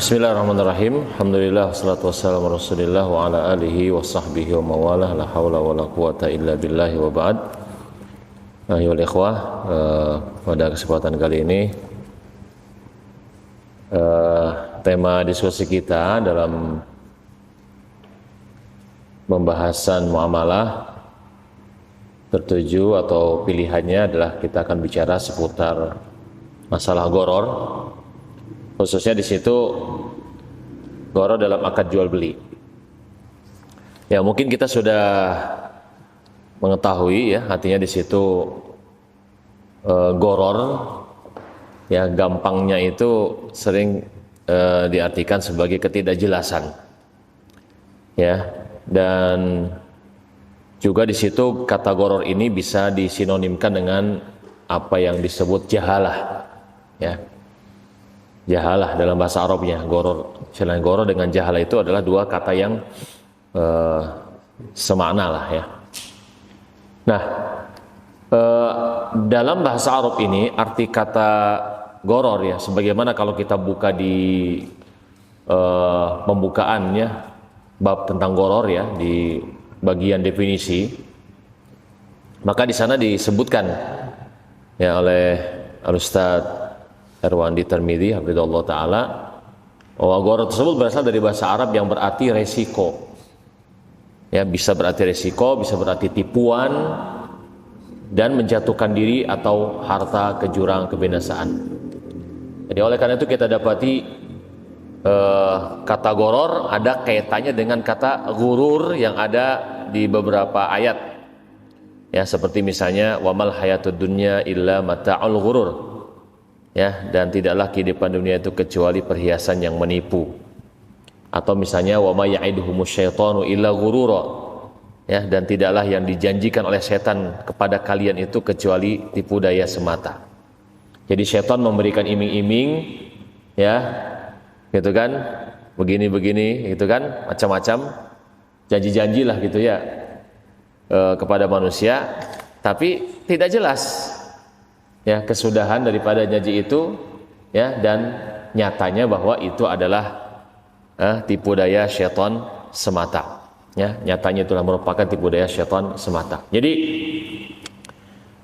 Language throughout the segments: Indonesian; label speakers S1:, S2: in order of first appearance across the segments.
S1: Bismillahirrahmanirrahim. Alhamdulillah wassalatu wassalamu ala Rasulillah wa ala alihi wa sahbihi wa mawalah. La haula wa la quwata illa billahi wa ba'd. Ayyuhal ikhwah, pada kesempatan kali ini tema diskusi kita dalam pembahasan muamalah tertuju atau pilihannya adalah kita akan bicara seputar masalah gharar. Khususnya di situ gharar dalam akad jual beli. Ya, mungkin kita sudah mengetahui ya, artinya di situ gharar ya, gampangnya itu sering diartikan sebagai ketidakjelasan. Ya, dan juga di situ kata gharar ini bisa disinonimkan dengan apa yang disebut jahalah. Ya. Jahalah dalam bahasa Arabnya, gharar. Selain gharar dengan jahalah itu adalah dua kata yang semakna lah ya. Nah, dalam bahasa Arab ini arti kata gharar ya, sebagaimana kalau kita buka di pembukaannya bab tentang gharar ya, di bagian definisi, maka di sana disebutkan ya oleh Al-Ustaz Erwandi Tirmidzi hafizallahu taala bahwa gharar tersebut berasal dari bahasa Arab yang berarti resiko. Ya, bisa berarti resiko, bisa berarti tipuan dan menjatuhkan diri atau harta ke jurang kebinasaan. Jadi oleh karena itu kita dapati kata gharar ada kaitannya dengan kata ghurur yang ada di beberapa ayat. Ya, seperti misalnya wamal hayatud dunya illa mata'ul ghurur. Ya, dan tidaklah kehidupan dunia itu kecuali perhiasan yang menipu. Atau misalnya wa may ya'iduhumus syaitanu illa ghurura. Ya, dan tidaklah yang dijanjikan oleh setan kepada kalian itu kecuali tipu daya semata. Jadi setan memberikan iming-iming ya, gitu kan, begini-begini gitu kan, macam-macam janji-janji lah gitu ya kepada manusia, tapi tidak jelas ya kesudahan daripada janji itu ya, dan nyatanya bahwa itu adalah tipu daya syaitan semata ya, nyatanya itulah merupakan tipu daya syaitan semata. Jadi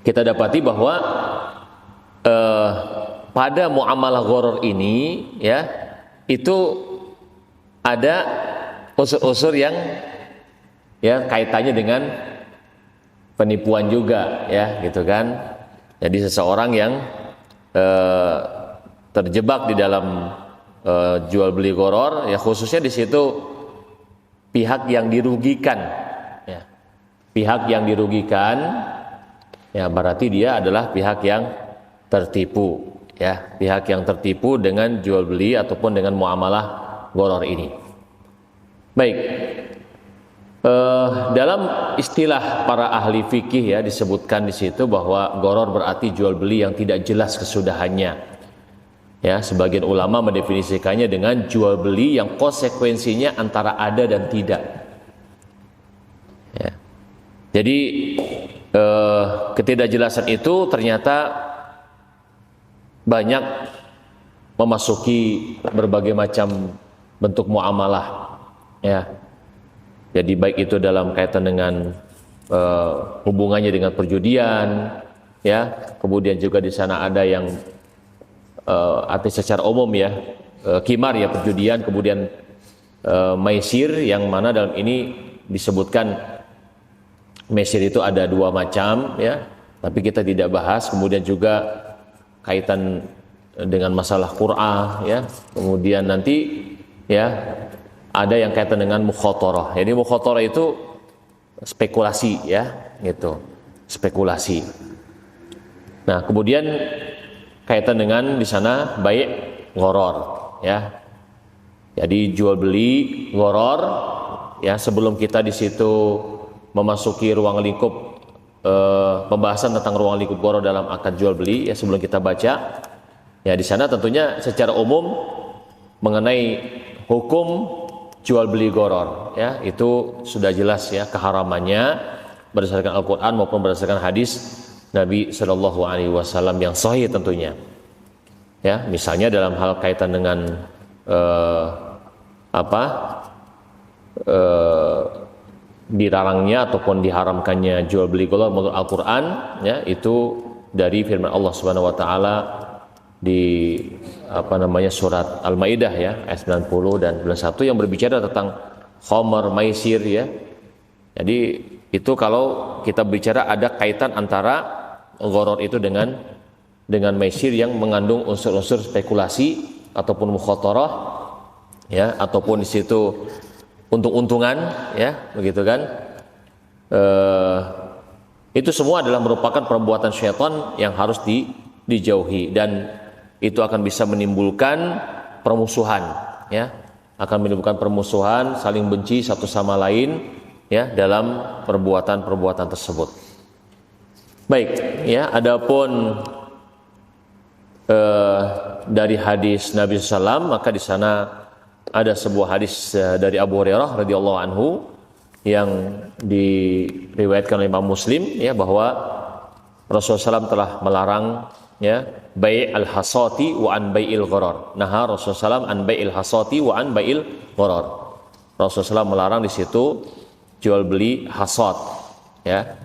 S1: kita dapati bahwa pada muamalah gharar ini ya, itu ada unsur-unsur yang ya kaitannya dengan penipuan juga ya, gitu kan. Jadi seseorang yang terjebak di dalam jual beli gharar ya, khususnya di situ pihak yang dirugikan ya. Pihak yang dirugikan ya berarti dia adalah pihak yang tertipu ya, pihak yang tertipu dengan jual beli ataupun dengan muamalah gharar ini. Baik. Dalam istilah para ahli fikih ya disebutkan di situ bahwa gharar berarti jual beli yang tidak jelas kesudahannya. Ya, sebagian ulama mendefinisikannya dengan jual beli yang konsekuensinya antara ada dan tidak. Ya. Jadi ketidakjelasan itu ternyata banyak memasuki berbagai macam bentuk muamalah. Ya. Jadi baik itu dalam kaitan dengan hubungannya dengan perjudian, ya, kemudian juga di sana ada yang arti secara umum ya, qimar ya, perjudian, kemudian maisir, yang mana dalam ini disebutkan maisir itu ada dua macam ya, tapi kita tidak bahas. Kemudian juga kaitan dengan masalah qur'ah ya, kemudian nanti ya ada yang kaitan dengan mukhatarah. Jadi mukhatarah itu spekulasi ya, gitu. Spekulasi. Nah, kemudian kaitan dengan di sana bai' gharar ya. Jadi jual beli gharar ya, sebelum kita di situ memasuki ruang lingkup pembahasan tentang ruang lingkup gharar dalam akad jual beli ya, sebelum kita baca ya, di sana tentunya secara umum mengenai hukum jual beli gharar ya, itu sudah jelas ya keharamannya berdasarkan Al-Qur'an maupun berdasarkan hadis Nabi Shallallahu Alaihi Wasallam yang sahih tentunya. Ya, misalnya dalam hal kaitan dengan apa dilarangnya ataupun diharamkannya jual beli gharar menurut Al-Qur'an, ya, itu dari firman Allah Subhanahu wa taala di surat Al-Maidah, ya, ayat 90 dan 91 yang berbicara tentang khamar, maisir, ya. Jadi itu kalau kita bicara ada kaitan antara gharar itu dengan maisir yang mengandung unsur-unsur spekulasi ataupun mukhatarah, ya, ataupun di situ untung-untungan, ya, begitu kan. Itu semua adalah merupakan perbuatan syaitan yang harus dijauhi, dan itu akan bisa menimbulkan permusuhan, ya, akan menimbulkan permusuhan, saling benci satu sama lain, ya, dalam perbuatan-perbuatan tersebut. Baik, ya, adapun dari hadis Nabi SAW, maka di sana ada sebuah hadis dari Abu Hurairah radhiyallahu anhu yang diriwayatkan oleh Imam Muslim, ya, bahwa Rasulullah SAW telah melarang, ya, bai' al-hasati wa an bai'il gharar. Naha Rasulullah SAW an bai'il hasati wa an bai'il gharar. Rasulullah SAW melarang di situ jual beli hasad, ya.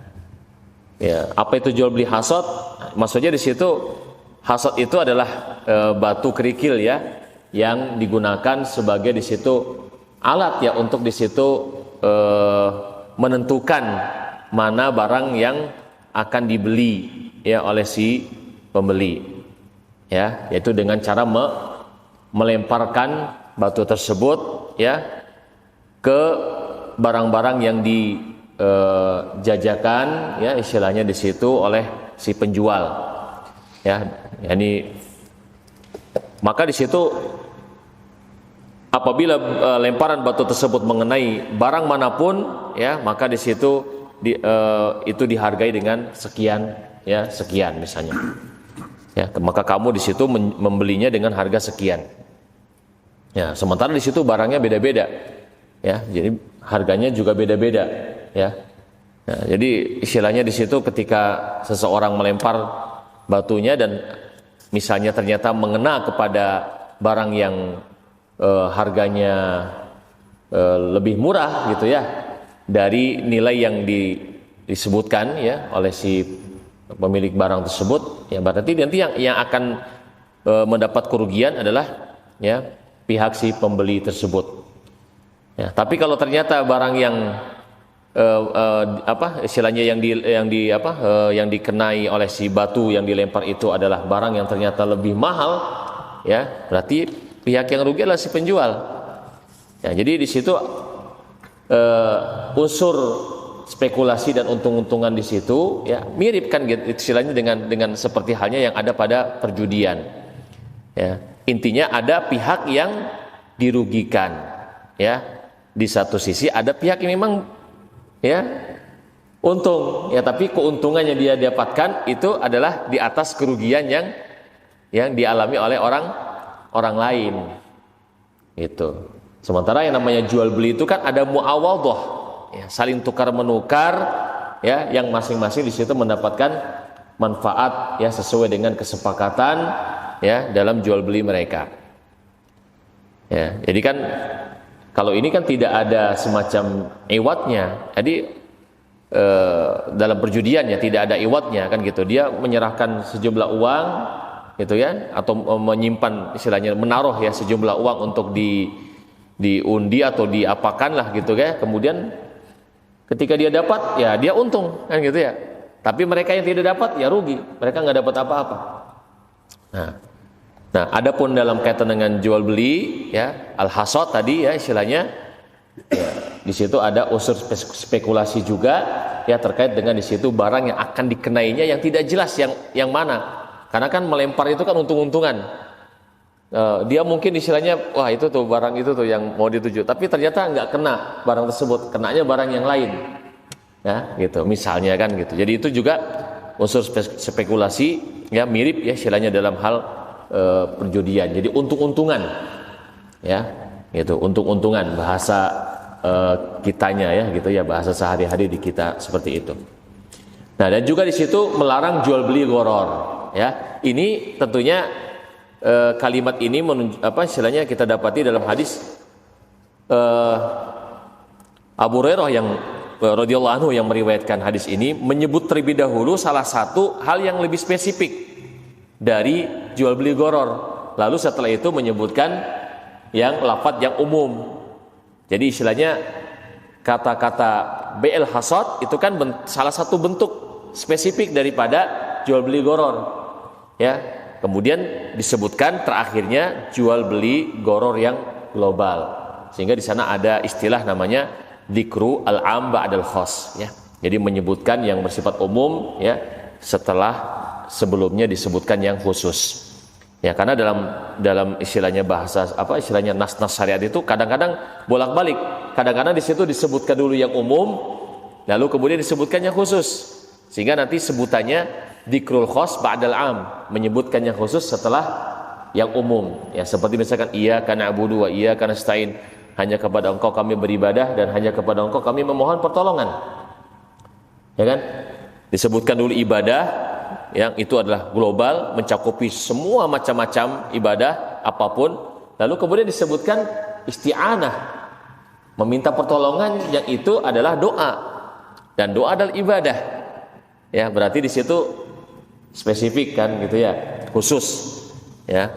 S1: Ya, apa itu jual beli hasad? Maksudnya di situ hasad itu adalah batu kerikil, ya, yang digunakan sebagai di situ alat, ya, untuk di situ menentukan mana barang yang akan dibeli, ya, oleh si pembeli, ya, yaitu dengan cara melemparkan batu tersebut, ya, ke barang-barang yang dijajakan, ya, istilahnya di situ oleh si penjual, ya. Yani maka di situ apabila lemparan batu tersebut mengenai barang manapun, ya, maka di situ itu dihargai dengan sekian, ya, sekian misalnya, ya, maka kamu di situ membelinya dengan harga sekian, ya, sementara di situ barangnya beda-beda, ya, jadi harganya juga beda-beda, ya. Nah, jadi istilahnya di situ ketika seseorang melempar batunya dan misalnya ternyata mengena kepada barang yang harganya lebih murah, gitu, ya, dari nilai yang disebutkan, ya, oleh si pemilik barang tersebut, ya, berarti nanti yang akan mendapat kerugian adalah, ya, pihak si pembeli tersebut. Ya, tapi kalau ternyata barang yang istilahnya yang dikenai oleh si batu yang dilempar itu adalah barang yang ternyata lebih mahal, ya, berarti pihak yang rugi adalah si penjual. Ya, jadi di situ unsur spekulasi dan untung-untungan di situ, ya, mirip kan gitu, istilahnya dengan seperti halnya yang ada pada perjudian. Ya, intinya ada pihak yang dirugikan, ya. Di satu sisi ada pihak yang memang, ya, untung, ya, tapi keuntungannya dia dapatkan itu adalah di atas kerugian yang dialami oleh orang lain, itu. Sementara yang namanya jual beli itu kan ada muawadhah, ya, saling tukar menukar, ya, yang masing-masing di situ mendapatkan manfaat, ya, sesuai dengan kesepakatan, ya, dalam jual beli mereka. Ya, jadi kan kalau ini kan tidak ada semacam iwatnya, jadi dalam perjudian, ya, tidak ada iwatnya, kan gitu. Dia menyerahkan sejumlah uang, gitu, ya, atau menyimpan, istilahnya menaruh, ya, sejumlah uang untuk diundi atau diapakan lah, gitu, ya. Kemudian ketika dia dapat, ya, dia untung, kan gitu, ya. Tapi mereka yang tidak dapat, ya, rugi, mereka nggak dapat apa-apa. Nah, adapun dalam kaitan dengan jual beli, ya, al-hasad tadi, ya, istilahnya, ya, di situ ada unsur spekulasi juga, ya, terkait dengan di situ barang yang akan dikenainya yang tidak jelas yang mana. Karena kan melempar itu kan untung-untungan. Dia mungkin istilahnya, wah, itu tuh barang itu tuh yang mau dituju, tapi ternyata nggak kena barang tersebut, kenanya barang yang lain, ya, gitu, misalnya, kan gitu. Jadi itu juga unsur spekulasi, ya, mirip, ya, istilahnya dalam hal perjudian. Jadi untung-untungan, ya, gitu, untung-untungan bahasa kitanya, ya, gitu, ya, bahasa sehari-hari di kita seperti itu. Nah, dan juga di situ melarang jual beli gharar, ya. Ini tentunya kalimat ini istilahnya kita dapati dalam hadis Abu Hurairah yang radhiyallahu anhu yang meriwayatkan hadis ini menyebut terlebih dahulu salah satu hal yang lebih spesifik dari jual beli gharar. Lalu setelah itu menyebutkan yang lafadz yang umum. Jadi istilahnya kata-kata BL hasad itu kan salah satu bentuk spesifik daripada jual beli gharar. Ya, kemudian disebutkan terakhirnya jual beli gharar yang global. Sehingga di sana ada istilah namanya dzikru al-am ba'dal khas, ya. Jadi menyebutkan yang bersifat umum, ya, setelah sebelumnya disebutkan yang khusus. Ya, karena dalam istilahnya bahasa istilahnya nas-nas syariat itu kadang-kadang bolak-balik. Kadang-kadang di situ disebutkan dulu yang umum, lalu kemudian disebutkan yang khusus. Sehingga nanti sebutannya dzikrul khas ba'dal am, menyebutkan yang khusus setelah yang umum. Ya, seperti misalkan iyyaka na'budu wa iyyaka nasta'in. Hanya kepada Engkau kami beribadah dan hanya kepada Engkau kami memohon pertolongan. Ya kan? Disebutkan dulu ibadah yang itu adalah global, mencakupi semua macam-macam ibadah apapun. Lalu kemudian disebutkan isti'anah, meminta pertolongan, yang itu adalah doa. Dan doa adalah ibadah. Ya, berarti di situ spesifik kan gitu ya, khusus. Ya.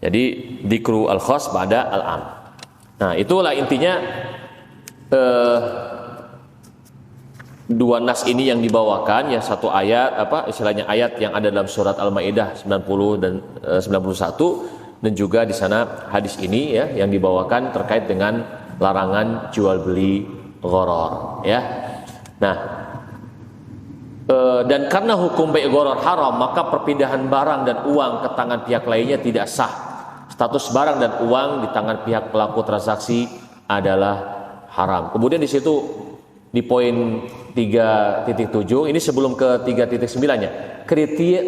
S1: Jadi dzikru al-khas ba'da al-am. Nah, itulah intinya dua nas ini yang dibawakan, ya, satu ayat istilahnya ayat yang ada dalam surat Al-Maidah 90 dan 91, dan juga di sana hadis ini, ya, yang dibawakan terkait dengan larangan jual beli gharar, ya. Nah, dan karena hukum bai' gharar haram, maka perpindahan barang dan uang ke tangan pihak lainnya tidak sah. Status barang dan uang di tangan pihak pelaku transaksi adalah haram. Kemudian di situ di poin 3.7, ini sebelum ke 3.9-nya,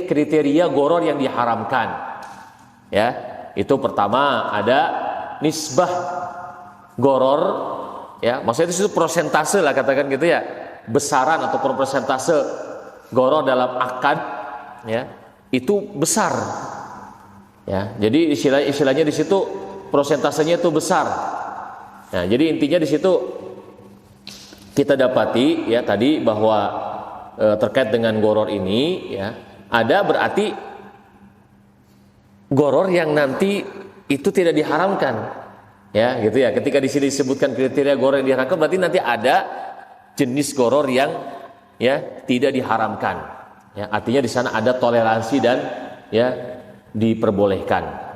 S1: kriteria gharar yang diharamkan. Ya, itu pertama ada nisbah gharar, ya, maksudnya itu persentase lah, katakan gitu ya, besaran atau persentase gharar dalam akad, ya, itu besar. Ya, jadi istilahnya di situ prosentasenya itu besar. Nah, jadi intinya di situ kita dapati, ya, tadi bahwa terkait dengan gharar ini, ya, ada berarti gharar yang nanti itu tidak diharamkan, ya, gitu ya. Ketika di sini disebutkan kriteria gharar yang diharamkan, berarti nanti ada jenis gharar yang, ya, tidak diharamkan. Ya, artinya di sana ada toleransi dan, ya, diperbolehkan.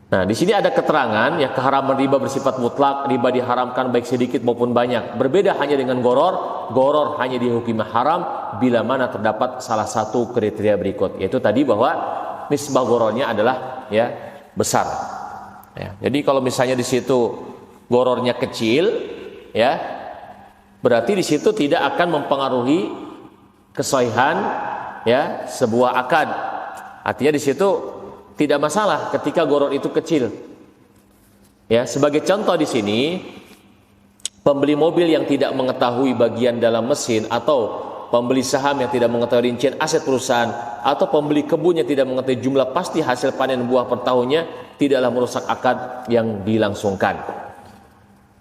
S1: Nah, di sini ada keterangan, ya, keharaman riba bersifat mutlak, riba diharamkan baik sedikit maupun banyak. Berbeda hanya dengan gharar, gharar hanya dihukumi haram bila mana terdapat salah satu kriteria berikut, yaitu tadi bahwa nisbah ghararnya adalah, ya, besar. Ya, jadi kalau misalnya di situ ghararnya kecil, ya, berarti di situ tidak akan mempengaruhi kesahihan, ya, sebuah akad. Artinya di situ tidak masalah ketika gharar itu kecil. Ya, sebagai contoh di sini, pembeli mobil yang tidak mengetahui bagian dalam mesin, atau pembeli saham yang tidak mengetahui rincian aset perusahaan, atau pembeli kebun yang tidak mengetahui jumlah pasti hasil panen buah per tahunnya, tidaklah merusak akad yang dilangsungkan.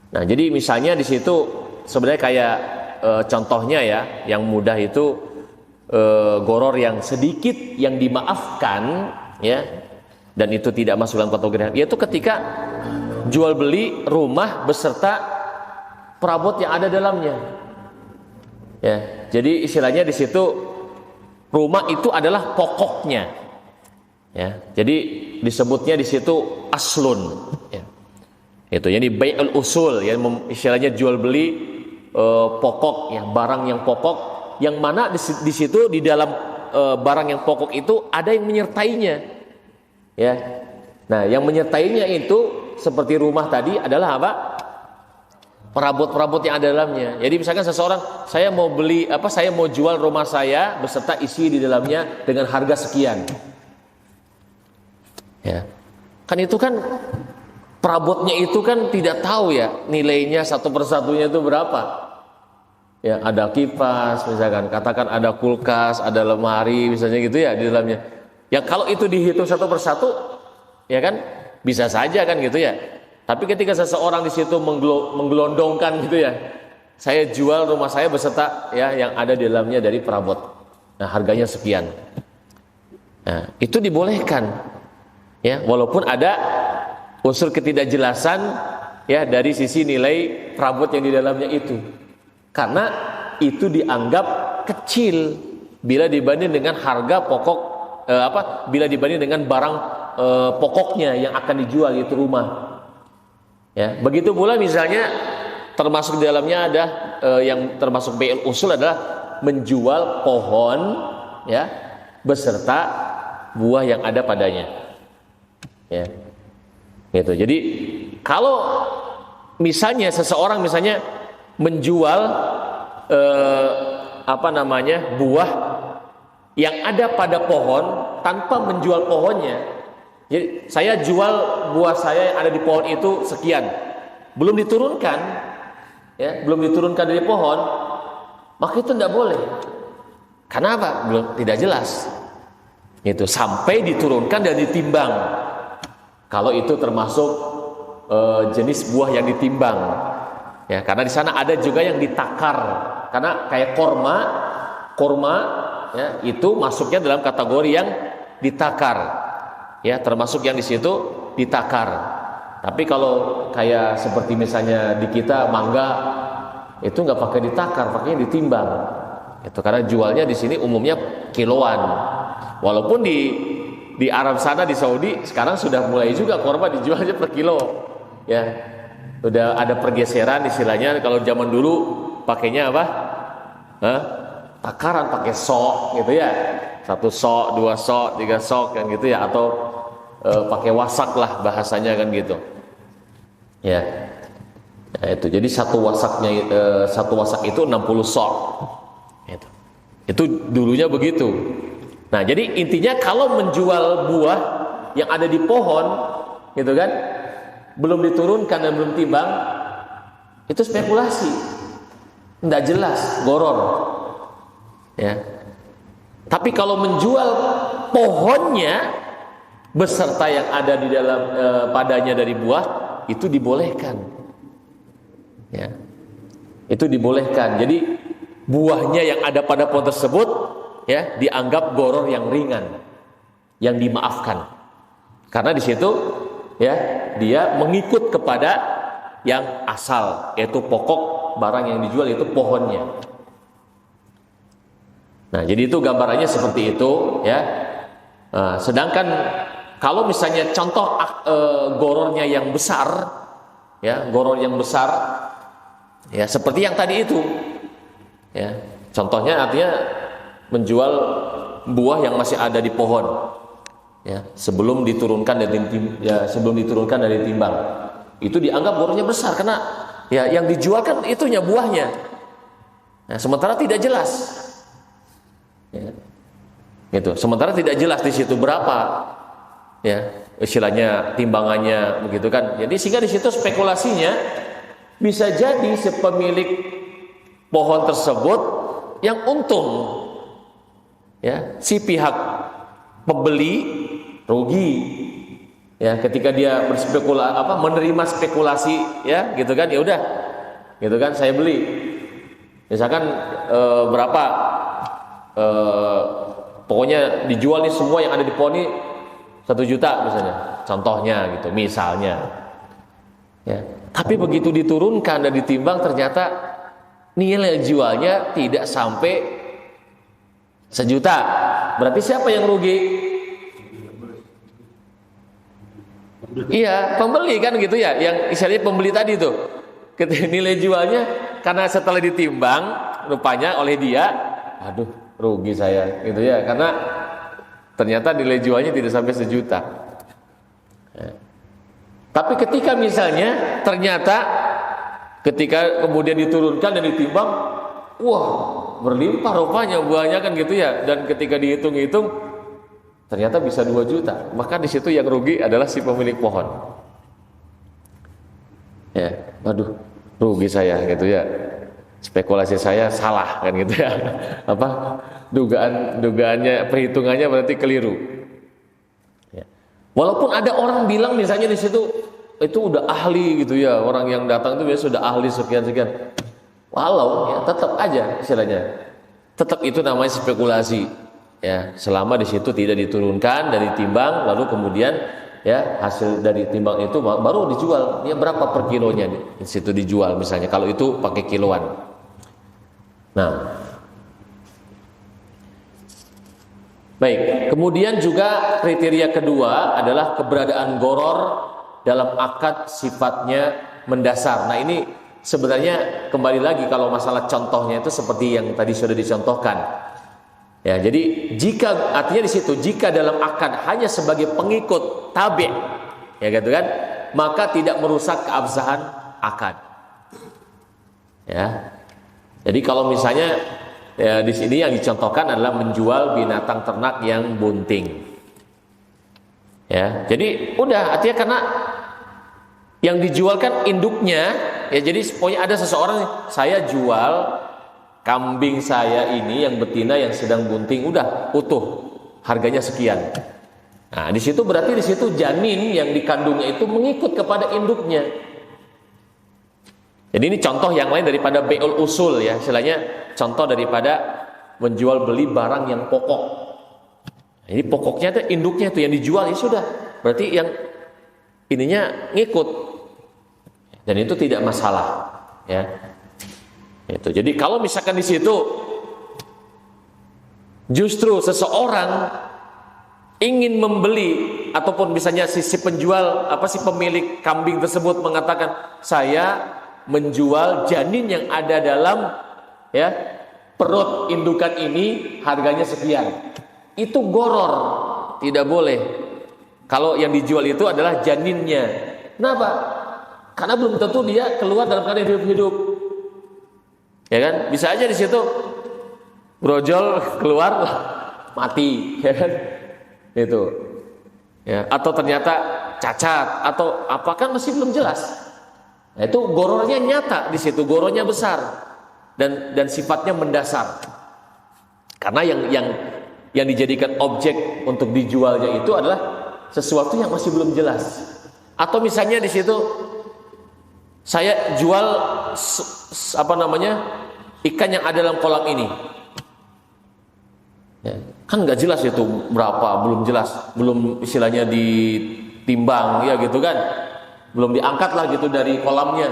S1: Nah, jadi misalnya di situ sebenarnya kayak contohnya, ya, yang mudah itu gharar yang sedikit yang dimaafkan, ya, dan itu tidak masuk dalam kategori, yaitu ketika jual beli rumah beserta perabot yang ada dalamnya. Ya, jadi istilahnya di situ rumah itu adalah pokoknya. Ya, jadi disebutnya di situ aslun. Ya. Itu jadi bai'ul usul, ya, istilahnya jual beli pokok, ya, barang yang pokok, yang mana di situ di dalam barang yang pokok itu ada yang menyertainya, ya. Nah, yang menyertainya itu seperti rumah tadi adalah apa? Perabot-perabot yang ada dalamnya. Jadi misalkan seseorang, saya mau beli saya mau jual rumah saya beserta isi di dalamnya dengan harga sekian. Ya. Kan itu kan perabotnya itu kan tidak tahu, ya, nilainya satu persatunya itu berapa. Ya, ada kipas misalkan, katakan ada kulkas, ada lemari misalnya gitu, ya, di dalamnya. Ya, kalau itu dihitung satu persatu ya kan? Bisa saja kan gitu ya. Tapi ketika seseorang di situ menggelondongkan gitu ya, saya jual rumah saya beserta ya yang ada di dalamnya dari perabot. Nah, harganya sekian. Nah, itu dibolehkan. Ya, walaupun ada unsur ketidakjelasan ya dari sisi nilai perabot yang di dalamnya itu. Karena itu dianggap kecil bila dibanding dengan harga pokok bila dibanding dengan barang pokoknya yang akan dijual, yaitu rumah. Ya, begitu pula misalnya termasuk di dalamnya ada yang termasuk bai'ul usul adalah menjual pohon ya beserta buah yang ada padanya. Ya. Gitu. Jadi kalau misalnya seseorang misalnya menjual buah yang ada pada pohon tanpa menjual pohonnya. Jadi saya jual buah saya yang ada di pohon itu sekian, belum diturunkan, ya, belum diturunkan dari pohon, maka itu tidak boleh. Karena apa? Belum, tidak jelas. Itu sampai diturunkan dan ditimbang. Kalau itu termasuk jenis buah yang ditimbang, ya, karena di sana ada juga yang ditakar. Karena kayak korma, ya, itu masuknya dalam kategori yang ditakar. Ya, termasuk yang di situ ditakar. Tapi kalau kayak seperti misalnya di kita mangga, itu nggak pakai ditakar, pakainya ditimbang. Itu karena jualnya di sini umumnya kiloan. Walaupun di Arab sana, di Saudi sekarang sudah mulai juga korma dijualnya per kilo. Ya, udah ada pergeseran istilahnya. Kalau zaman dulu pakainya apa? Takaran, pakai sok gitu ya. 1 sok, 2 sok, 3 sok kan gitu ya, atau pakai wasak lah bahasanya kan gitu. Ya. Nah, itu. Jadi satu wasak itu 60 sok. Itu dulunya begitu. Nah, jadi intinya kalau menjual buah yang ada di pohon gitu kan, belum diturunkan dan belum timbang, itu spekulasi. Tidak jelas, goror. Ya. Tapi kalau menjual pohonnya beserta yang ada di dalam padanya dari buah, itu dibolehkan. Ya. Itu dibolehkan. Jadi buahnya yang ada pada pohon tersebut ya dianggap goror yang ringan, yang dimaafkan. Karena di situ ya dia mengikut kepada yang asal, yaitu pokok barang yang dijual itu pohonnya. Nah, jadi itu gambarannya seperti itu ya. Sedangkan kalau misalnya contoh gorornya yang besar, ya, goror yang besar, ya seperti yang tadi itu, ya, contohnya artinya menjual buah yang masih ada di pohon, ya, sebelum diturunkan dari timbang, itu dianggap gorornya besar karena ya yang dijual kan itunya buahnya, nah, sementara tidak jelas, ya, gitu. Sementara tidak jelas di situ berapa. Ya, istilahnya timbangannya begitu kan. Jadi sehingga di situ spekulasinya bisa jadi si pemilik pohon tersebut yang untung. Ya, si pihak pembeli rugi. Ya, ketika dia menerima spekulasi ya, gitu kan. Ya udah. Gitu kan, saya beli. Misalkan berapa pokoknya dijual nih semua yang ada di pohon ini 1 juta misalnya, contohnya gitu, misalnya. Ya. Tapi begitu diturunkan dan ditimbang ternyata nilai jualnya tidak sampai 1 juta. Berarti siapa yang rugi? Iya, pembeli kan gitu ya, yang istilahnya pembeli tadi tuh. Nilai jualnya karena setelah ditimbang rupanya oleh dia, aduh, rugi saya gitu ya, karena ternyata nilai jualnya tidak sampai 1 juta. Ya. Tapi ketika misalnya ternyata ketika kemudian diturunkan dan ditimbang, wah, berlimpah rupanya buahnya kan gitu ya, dan ketika dihitung-hitung ternyata bisa 2 juta. Maka di situ yang rugi adalah si pemilik pohon. Ya, waduh, rugi saya gitu ya. Spekulasi saya salah kan gitu ya. Dugaannya, perhitungannya berarti keliru. Ya. Walaupun ada orang bilang misalnya di situ itu udah ahli gitu ya, orang yang datang itu biasa sudah ahli sekian-sekian. Walau ya tetap aja istilahnya, tetap itu namanya spekulasi ya, selama di situ tidak diturunkan dari timbang, lalu kemudian ya hasil dari timbang itu baru dijual. Ya berapa per kilonya di situ dijual misalnya kalau itu pakai kiloan. Nah, baik, kemudian juga kriteria kedua adalah keberadaan gharar dalam akad sifatnya mendasar. Nah ini sebenarnya kembali lagi kalau masalah contohnya itu seperti yang tadi sudah dicontohkan. Ya, jadi jika artinya di situ jika dalam akad hanya sebagai pengikut tabi, ya gitu kan, maka tidak merusak keabsahan akad. Ya. Jadi kalau misalnya ya, di sini yang dicontohkan adalah menjual binatang ternak yang bunting. Ya, jadi udah artinya karena yang dijual kan induknya, ya jadi pokoknya ada seseorang saya jual kambing saya ini yang betina yang sedang bunting udah utuh, harganya sekian. Nah, di situ berarti di situ janin yang dikandungnya itu mengikut kepada induknya. Jadi ini contoh yang lain daripada be'ul usul ya, istilahnya contoh daripada menjual beli barang yang pokok. Jadi pokoknya itu induknya itu yang dijual ya sudah. Berarti yang ininya ngikut. Dan itu tidak masalah, ya. Itu. Jadi kalau misalkan di situ justru seseorang ingin membeli ataupun misalnya si penjual pemilik kambing tersebut mengatakan saya menjual janin yang ada dalam ya perut indukan ini harganya sekian, itu gharar, tidak boleh. Kalau yang dijual itu adalah janinnya. Kenapa? Karena belum tentu dia keluar dalam keadaan hidup-hidup, ya kan? Bisa aja di situ brojol keluar mati, ya kan? Itu, ya. Atau ternyata cacat atau apa kan masih belum jelas. Nah, itu gorornya nyata di situ, gorornya besar dan sifatnya mendasar. Karena yang dijadikan objek untuk dijualnya itu adalah sesuatu yang masih belum jelas. Atau misalnya di situ saya jual ikan yang ada dalam kolam ini. Ya, kan nggak jelas itu berapa, belum jelas, belum istilahnya ditimbang ya gitu kan. Belum diangkat lah gitu dari kolamnya,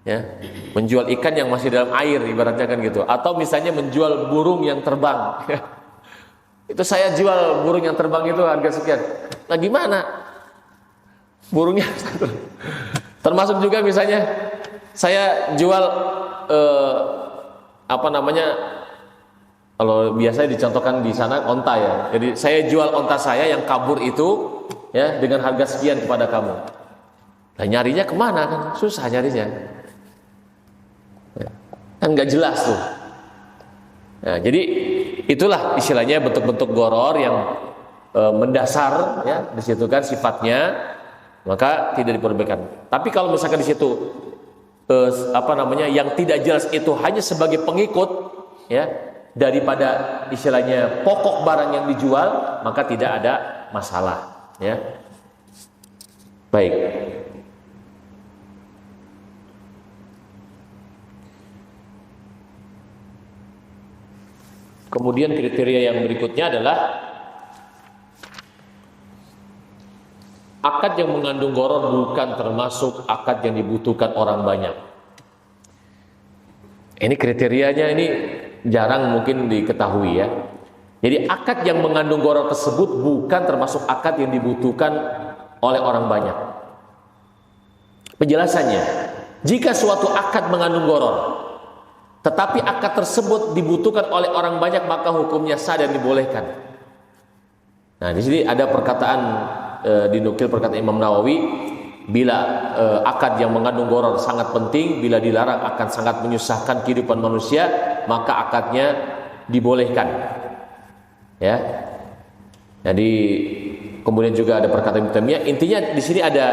S1: ya, menjual ikan yang masih dalam air ibaratnya kan gitu, atau misalnya menjual burung yang terbang, itu saya jual burung yang terbang itu harga sekian, nah gimana burungnya satu, termasuk juga misalnya saya jual kalau biasa dicontohkan di sana onta ya, jadi saya jual onta saya yang kabur itu ya dengan harga sekian kepada kamu. Nah nyarinya kemana kan? Susah nyarinya, ya, kan nggak jelas tuh. Nah, jadi itulah istilahnya bentuk-bentuk gharar yang mendasar ya di situ kan sifatnya, maka tidak diperbolehkan. Tapi kalau misalkan di situ yang tidak jelas itu hanya sebagai pengikut ya daripada istilahnya pokok barang yang dijual, maka tidak ada masalah ya. Baik. Kemudian kriteria yang berikutnya adalah akad yang mengandung gharar bukan termasuk akad yang dibutuhkan orang banyak. Ini kriterianya ini jarang mungkin diketahui ya. Jadi akad yang mengandung gharar tersebut bukan termasuk akad yang dibutuhkan oleh orang banyak. Penjelasannya, jika suatu akad mengandung gharar tetapi akad tersebut dibutuhkan oleh orang banyak, maka hukumnya sah dan dibolehkan. Nah, di sini ada perkataan dinukil perkataan Imam Nawawi, bila akad yang mengandung gharar sangat penting, bila dilarang akan sangat menyusahkan kehidupan manusia, maka akadnya dibolehkan. Ya. Jadi kemudian juga ada perkataan Ibnu Taimiyah, intinya di sini ada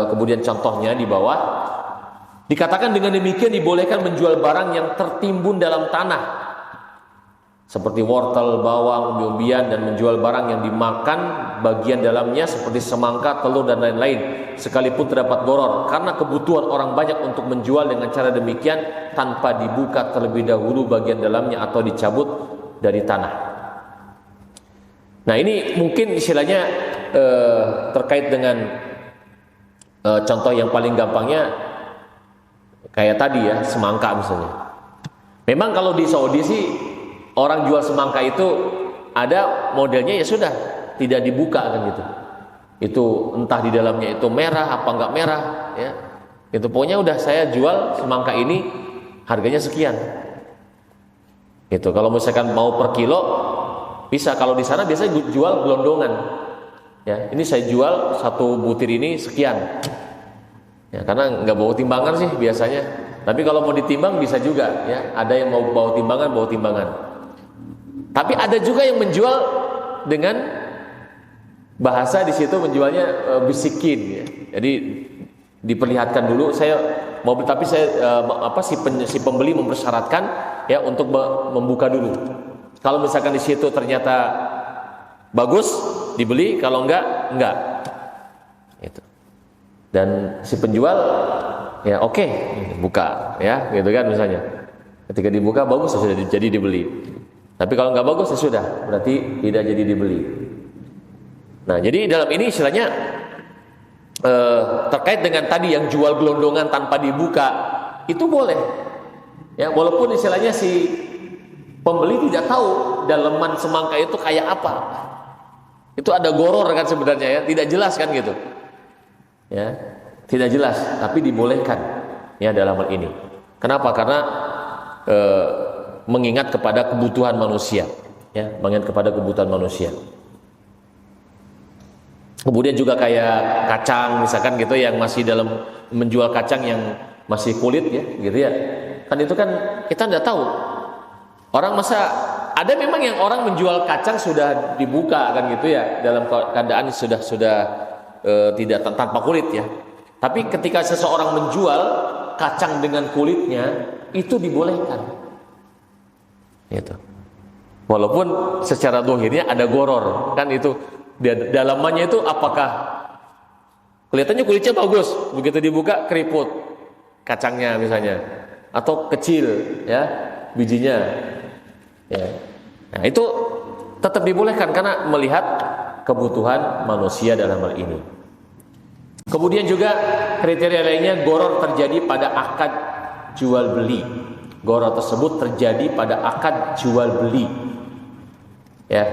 S1: kemudian contohnya di bawah. Dikatakan dengan demikian dibolehkan menjual barang yang tertimbun dalam tanah seperti wortel, bawang, umbi-umbian, dan menjual barang yang dimakan bagian dalamnya seperti semangka, telur, dan lain-lain, sekalipun terdapat goror, karena kebutuhan orang banyak untuk menjual dengan cara demikian tanpa dibuka terlebih dahulu bagian dalamnya atau dicabut dari tanah. Nah, ini mungkin istilahnya terkait dengan contoh yang paling gampangnya kayak tadi ya, semangka misalnya. Memang kalau di Saudi sih orang jual semangka itu ada modelnya, ya sudah tidak dibuka kan gitu. Itu entah di dalamnya itu merah apa enggak merah ya. Itu pokoknya udah saya jual semangka ini harganya sekian. Gitu. Kalau misalkan mau per kilo bisa, kalau di sana biasanya jual gelondongan. Ya, ini saya jual satu butir ini sekian. Ya, karena nggak bawa timbangan sih biasanya. Tapi kalau mau ditimbang bisa juga ya. Ada yang mau bawa timbangan. Tapi ada juga yang menjual dengan bahasa di situ menjualnya bisikin ya. Jadi diperlihatkan dulu saya mau, tapi saya si pembeli mempersyaratkan ya untuk membuka dulu. Kalau misalkan di situ ternyata bagus dibeli, kalau enggak. Itu. Dan si penjual ya oke, buka ya, gitu kan misalnya. Ketika dibuka bagus ya sudah jadi dibeli. Tapi kalau nggak bagus ya sudah, berarti tidak jadi dibeli. Nah, jadi dalam ini istilahnya terkait dengan tadi yang jual gelondongan tanpa dibuka itu boleh. Ya, walaupun istilahnya si pembeli tidak tahu daleman semangka itu kayak apa. Itu ada goror kan sebenarnya ya, tidak jelas kan gitu. Ya, tidak jelas, tapi dibolehkan ya dalam hal ini. Kenapa? Karena mengingat kepada kebutuhan manusia, ya, mengingat kepada kebutuhan manusia. Kemudian juga kayak kacang misalkan gitu, yang masih dalam menjual kacang yang masih kulit ya, gitu ya. Kan itu kan kita nggak tahu. Orang masa ada memang yang orang menjual kacang sudah dibuka kan gitu ya, dalam keadaan sudah tidak tanpa kulit ya. Tapi ketika seseorang menjual kacang dengan kulitnya itu dibolehkan. Gitu. Walaupun secara dohirnya ada goror kan itu, dalamannya itu apakah kelihatannya kulitnya bagus, begitu dibuka keriput kacangnya misalnya, atau kecil ya bijinya ya. Nah, itu tetap dibolehkan karena melihat kebutuhan manusia dalam hal ini. Kemudian juga kriteria lainnya, goror terjadi pada akad jual beli. Goror tersebut terjadi pada akad jual beli. Ya,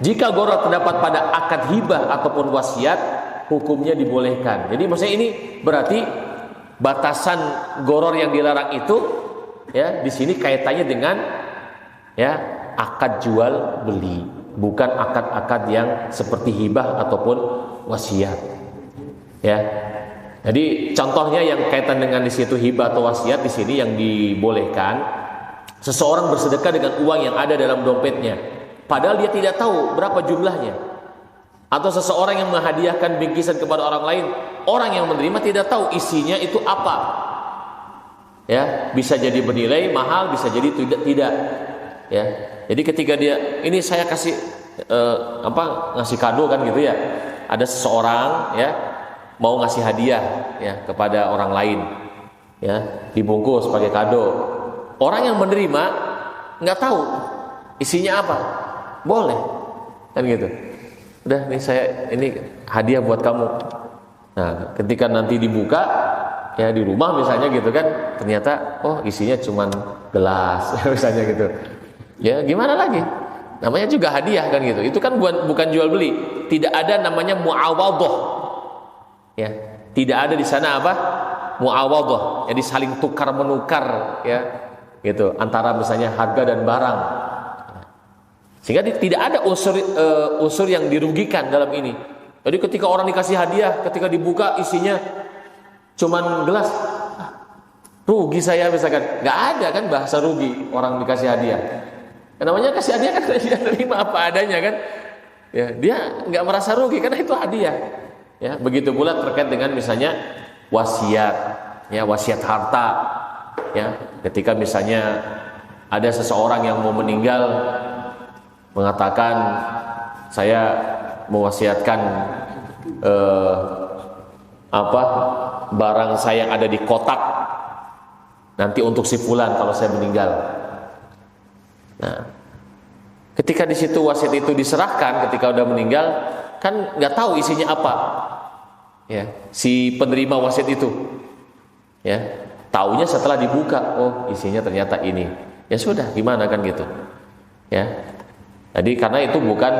S1: jika goror terdapat pada akad hibah ataupun wasiat, hukumnya dibolehkan. Jadi maksudnya ini berarti batasan goror yang dilarang itu, ya, di sini kaitannya dengan ya akad jual beli, bukan akad-akad yang seperti hibah ataupun wasiat. Ya. Jadi contohnya yang kaitan dengan di situ hibah atau wasiat, di sini yang dibolehkan seseorang bersedekah dengan uang yang ada dalam dompetnya, padahal dia tidak tahu berapa jumlahnya. Atau seseorang yang menghadiahkan bingkisan kepada orang lain, orang yang menerima tidak tahu isinya itu apa. Ya, bisa jadi bernilai mahal, bisa jadi tidak. Ya, jadi ketika dia ini saya kasih ngasih kado kan gitu ya, ada seseorang ya mau ngasih hadiah ya kepada orang lain ya, dibungkus pakai kado. Orang yang menerima nggak tahu isinya apa, boleh kan gitu. Udah nih saya ini hadiah buat kamu. Nah, ketika nanti dibuka ya di rumah misalnya gitu kan, ternyata oh isinya cuman gelas misalnya gitu. Ya gimana lagi? Namanya juga hadiah kan gitu. Itu kan bukan jual beli. Tidak ada namanya muawadhah. Ya, tidak ada di sana apa? Muawadhah. Jadi saling tukar menukar ya. Gitu, antara misalnya harga dan barang. Sehingga tidak ada unsur yang dirugikan dalam ini. Jadi ketika orang dikasih hadiah, ketika dibuka isinya cuman gelas, rugi saya misalkan. Nggak ada kan bahasa rugi orang dikasih hadiah. Namanya kasih hadiah kan dia terima apa adanya kan. Ya, dia nggak merasa rugi karena itu hadiah. Ya, begitu pula terkait dengan misalnya wasiat, ya wasiat harta. Ya, ketika misalnya ada seseorang yang mau meninggal, mengatakan saya mewasiatkan barang saya yang ada di kotak nanti untuk si fulan kalau saya meninggal. Nah, ketika di situ wasiat itu diserahkan, ketika udah meninggal kan nggak tahu isinya apa, ya si penerima wasiat itu, ya taunya setelah dibuka, oh isinya ternyata ini, ya sudah gimana kan gitu, ya. Jadi karena itu bukan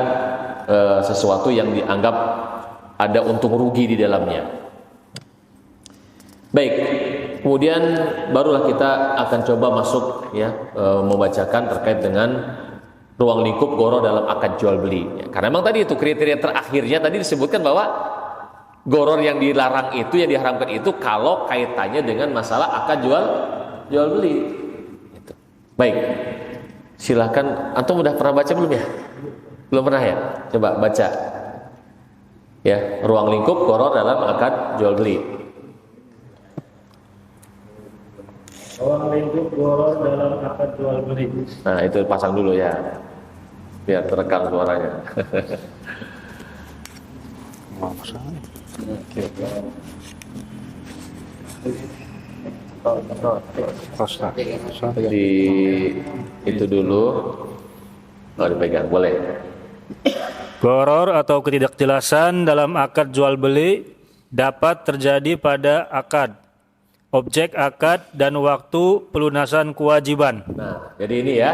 S1: sesuatu yang dianggap ada untung rugi di dalamnya. Baik, kemudian barulah kita akan coba masuk ya membacakan terkait dengan ruang lingkup gharar dalam akad jual beli. Ya, karena memang tadi itu kriteria terakhirnya tadi disebutkan bahwa gharar yang dilarang itu, yang diharamkan itu kalau kaitannya dengan masalah akad jual beli. Gitu. Baik, silahkan. Antum udah pernah baca belum ya? Belum pernah ya? Coba baca. Ya, ruang lingkup gharar dalam akad jual beli.
S2: Ruang lingkup gharar dalam akad jual beli.
S1: Nah, itu pasang dulu ya. Biar terekam suaranya. Di itu dulu. Oh, dipegang, boleh.
S3: Gharar atau ketidakjelasan dalam akad jual beli dapat terjadi pada akad, objek akad, dan waktu pelunasan kewajiban.
S1: Nah, jadi ini ya,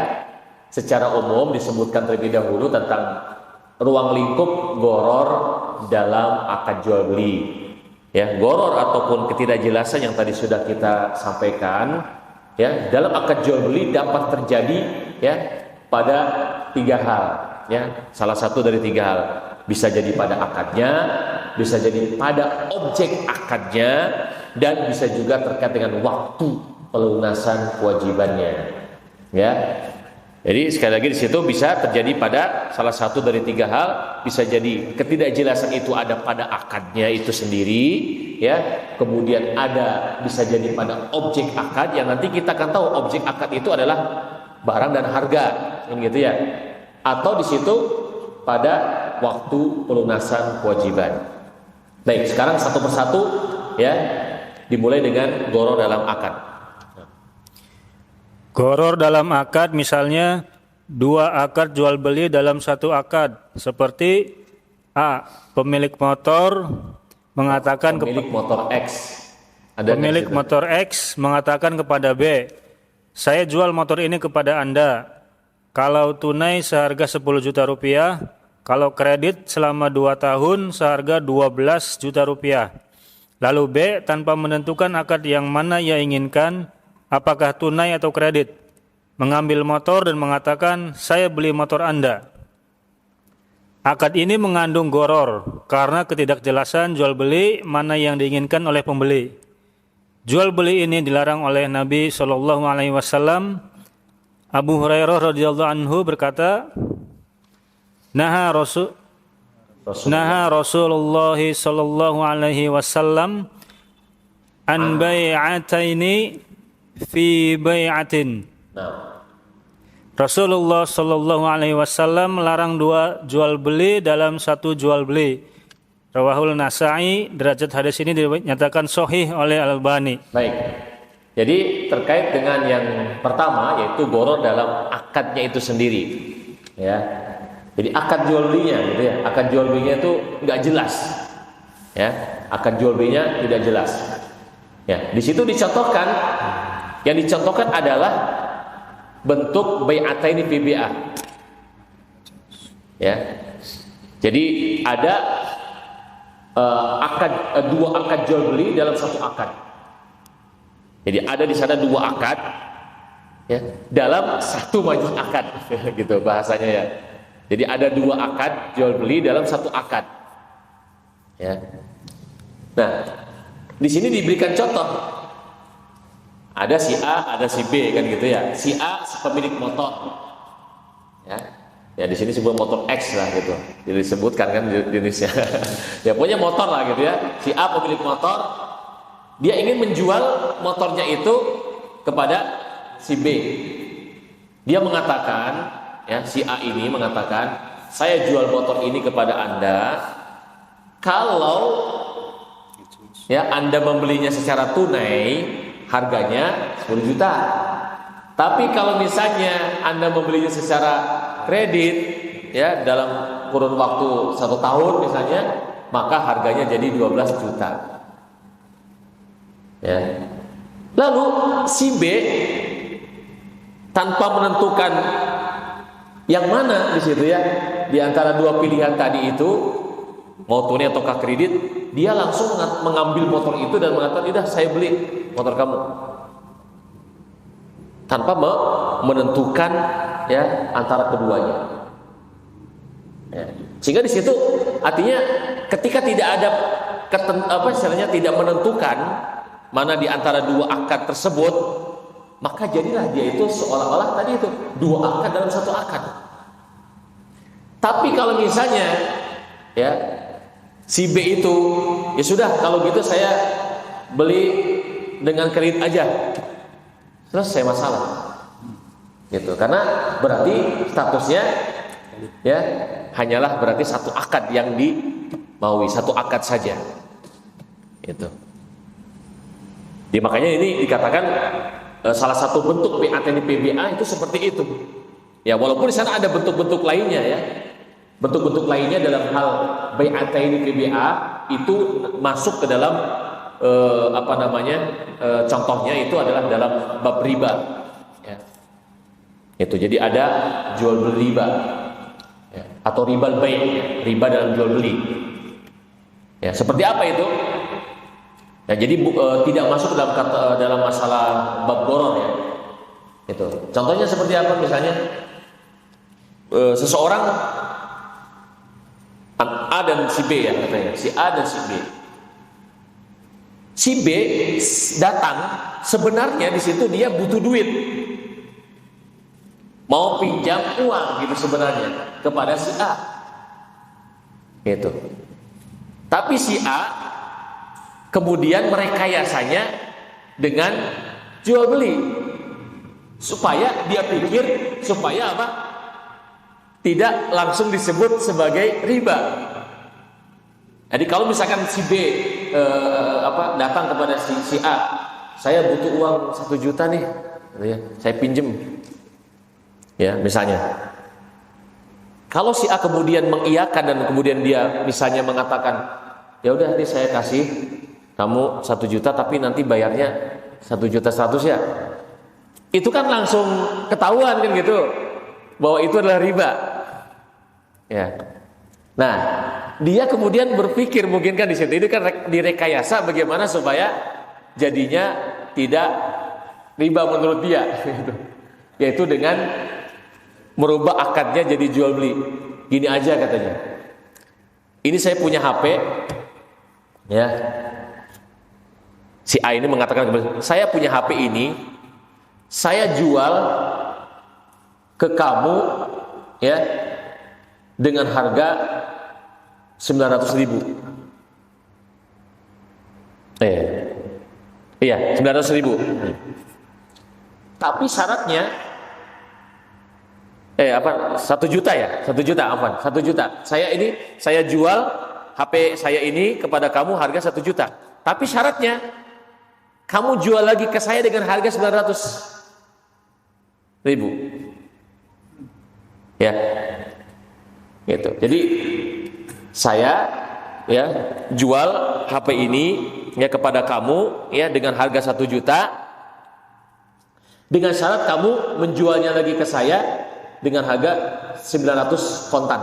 S1: secara umum disebutkan terlebih dahulu tentang ruang lingkup gharar dalam akad jual beli. Ya, gharar ataupun ketidakjelasan yang tadi sudah kita sampaikan, ya, dalam akad jual beli dapat terjadi ya pada 3 hal. Ya, salah satu dari 3 hal. Bisa jadi pada akadnya, bisa jadi pada objek akadnya, dan bisa juga terkait dengan waktu pelunasan kewajibannya. Ya, jadi sekali lagi di situ bisa terjadi pada salah satu dari 3 hal. Bisa jadi ketidakjelasan itu ada pada akadnya itu sendiri, ya. Kemudian bisa jadi pada objek akad yang nanti kita akan tahu objek akad itu adalah barang dan harga, kan gitu ya. Atau di situ pada waktu pelunasan kewajiban. Baik, sekarang satu persatu ya, dimulai dengan gharar dalam akad.
S3: Gharar dalam akad misalnya 2 akad jual beli dalam 1 akad, seperti A. Pemilik motor mengatakan pemilik motor X mengatakan kepada B, saya jual motor ini kepada Anda. Kalau tunai seharga 10 juta rupiah, kalau kredit selama 2 tahun seharga 12 juta rupiah. Lalu B tanpa menentukan akad yang mana ia inginkan, apakah tunai atau kredit, mengambil motor dan mengatakan, saya beli motor Anda. Akad ini mengandung gharar karena ketidakjelasan jual beli mana yang diinginkan oleh pembeli. Jual beli ini dilarang oleh Nabi SAW. Abu Hurairah radhiyallahu anhu berkata, Naha Rasulullah sallallahu alaihi wasallam an bai'ataini fi bai'atin. Rasulullah sallallahu alaihi wasallam melarang 2 jual beli dalam 1 jual beli. Rawahul Nasa'i, derajat hadis ini dinyatakan sahih oleh Al-Albani.
S1: Baik. Jadi terkait dengan yang pertama yaitu gharar dalam akadnya itu sendiri. Ya. Jadi akad jual belinya gitu ya. Akad jual belinya itu enggak jelas. Ya, akad jual belinya tidak jelas. Ya, di situ dicontohkan, yang dicontohkan adalah bentuk bai'ataini fi bai'ah. Ya. Jadi ada dua akad jual beli dalam 1 akad. Jadi ada di sana 2 akad ya, dalam 1 majelis akad gitu bahasanya ya. Jadi ada 2 akad jual beli dalam 1 akad. Ya. Nah, di sini diberikan contoh. Ada si A, ada si B kan gitu ya. Si A pemilik motor. Ya. Ya di sini sebut motor X lah gitu. Jadi disebutkan kan jenisnya. Ya punya motor lah gitu ya. Si A pemilik motor, dia ingin menjual motornya itu kepada si B. Dia mengatakan, ya si A ini mengatakan, saya jual motor ini kepada Anda kalau ya Anda membelinya secara tunai harganya 10 juta. Tapi kalau misalnya Anda membelinya secara kredit ya dalam kurun waktu 1 tahun misalnya, maka harganya jadi 12 juta. Ya. Lalu si B tanpa menentukan yang mana di situ ya, di antara dua pilihan tadi itu, mau tunai atau kredit, dia langsung mengambil motor itu dan mengatakan, "Udah, saya beli motor kamu." Tanpa menentukan ya antara keduanya. Ya. Sehingga di situ artinya ketika tidak ada tidak menentukan mana di antara dua akad tersebut, maka jadilah dia itu seolah-olah tadi itu dua akad dalam satu akad. Tapi kalau misalnya ya si B itu ya sudah, kalau gitu saya beli dengan kredit aja, selesai masalah gitu, karena berarti statusnya ya hanyalah berarti satu akad yang dimaui, satu akad saja gitu. Jadi makanya ini dikatakan salah satu bentuk BAT di PBA itu seperti itu. Ya walaupun di sana ada bentuk-bentuk lainnya ya. Bentuk-bentuk lainnya dalam hal BAT di PBA itu masuk ke dalam contohnya itu adalah dalam bab riba. Ya. Itu jadi ada jual beli riba ya, atau ribal bai', ya, riba dalam jual beli. Ya, seperti apa itu? Ya, jadi tidak masuk dalam masalah bab gharar ya. Itu. Contohnya seperti apa misalnya? Seseorang A dan si B ya katanya, si A dan si B. Si B datang, sebenarnya di situ dia butuh duit. Mau pinjam uang gitu sebenarnya kepada si A. Gitu. Tapi si A kemudian merekayasanya dengan jual beli supaya dia pikir supaya apa? Tidak langsung disebut sebagai riba. Jadi kalau misalkan si B datang kepada si A, saya butuh uang 1 juta nih, ya, saya pinjem, ya misalnya. Kalau si A kemudian mengiyakan dan kemudian dia misalnya mengatakan, ya udah nih saya kasih kamu 1 juta tapi nanti bayarnya 1.100.000 ya. Itu kan langsung ketahuan kan gitu bahwa itu adalah riba. Ya. Nah, dia kemudian berpikir mungkin kan di situ itu kan direkayasa bagaimana supaya jadinya tidak riba menurut dia gitu. Yaitu dengan merubah akadnya jadi jual beli. Gini aja katanya. Ini saya punya HP ya. Si A ini mengatakan kepada saya punya HP ini, saya jual ke kamu ya dengan harga 900.000. Iya, 900.000. Tapi syaratnya 1 juta ya? 1 juta, afwan, 1 juta. Saya jual HP saya ini kepada kamu harga 1 juta. Tapi syaratnya kamu jual lagi ke saya dengan harga 900.000. Ya. Gitu. Jadi saya ya jual HP ini ya kepada kamu ya dengan harga 1 juta dengan syarat kamu menjualnya lagi ke saya dengan harga 900 kontan.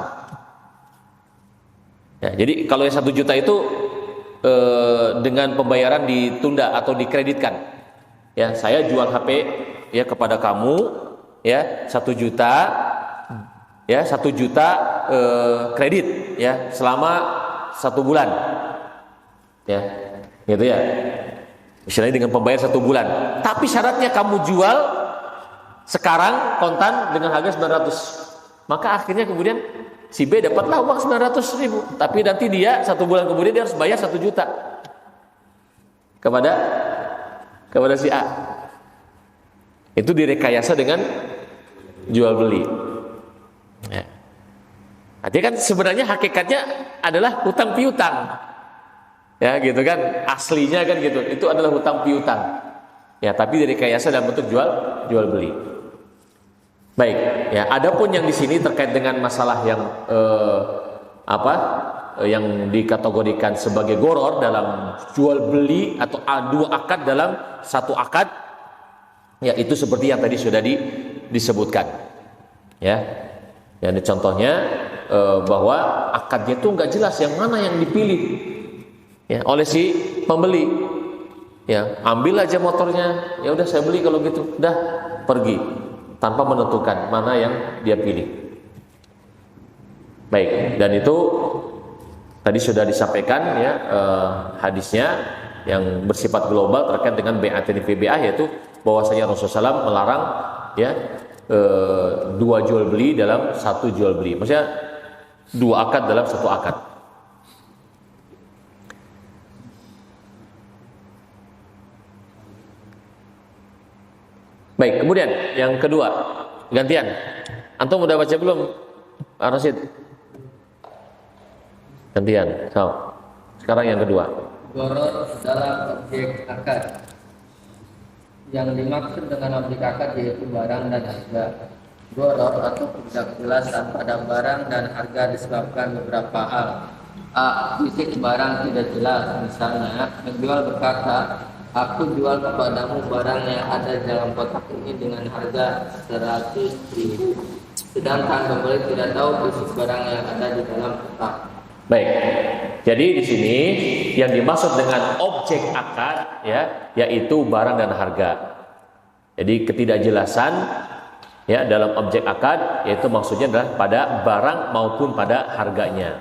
S1: Ya, jadi kalau yang 1 juta itu dengan pembayaran ditunda atau dikreditkan. Ya, saya jual HP ya kepada kamu ya 1 juta ya 1 juta kredit ya selama 1 bulan. Ya, gitu ya. Misalnya dengan pembayaran 1 bulan. Tapi syaratnya kamu jual sekarang kontan dengan harga 900. Maka akhirnya kemudian si B dapatlah uang 900.000, tapi nanti dia 1 bulan kemudian dia harus bayar 1 juta kepada si A. Itu direkayasa dengan jual beli. Ya. Artinya kan sebenarnya hakikatnya adalah hutang piutang. Ya gitu kan, aslinya kan gitu. Itu adalah hutang piutang. Ya, tapi direkayasa dalam bentuk jual beli. Baik, ya. Adapun yang di sini terkait dengan masalah yang yang dikategorikan sebagai goror dalam jual beli atau dua akad dalam satu akad, ya itu seperti yang tadi sudah disebutkan. Ya, yang contohnya bahwa akadnya itu nggak jelas yang mana yang dipilih, ya, oleh si pembeli. Ya, ambil aja motornya, ya udah saya beli kalau gitu, dah pergi tanpa menentukan mana yang dia pilih. Baik, dan itu tadi sudah disampaikan ya hadisnya yang bersifat global terkait dengan bai'atin fi bai'ah, yaitu bahwasanya Rasulullah SAW melarang ya dua jual beli dalam satu jual beli. Maksudnya dua akad dalam satu akad. Baik, kemudian yang kedua, gantian. Antum udah baca belum, Pak Rasid? Gantian. So, sekarang yang kedua.
S4: Goror dalam objek akad. Yang dimaksud dengan objek akad yaitu barang dan harga. Goror atau ketidakjelasan pada barang dan harga disebabkan beberapa hal. A. Fisik barang tidak jelas. Misalnya, penjual berkata, aku jual kepadamu barang yang ada dalam kotak ini dengan harga 100.000. Sedangkan pembeli tidak tahu fisik barang yang ada di dalam kotak.
S1: Baik. Jadi di sini yang dimaksud dengan objek akad ya, yaitu barang dan harga. Jadi ketidakjelasan ya dalam objek akad yaitu maksudnya adalah pada barang maupun pada harganya.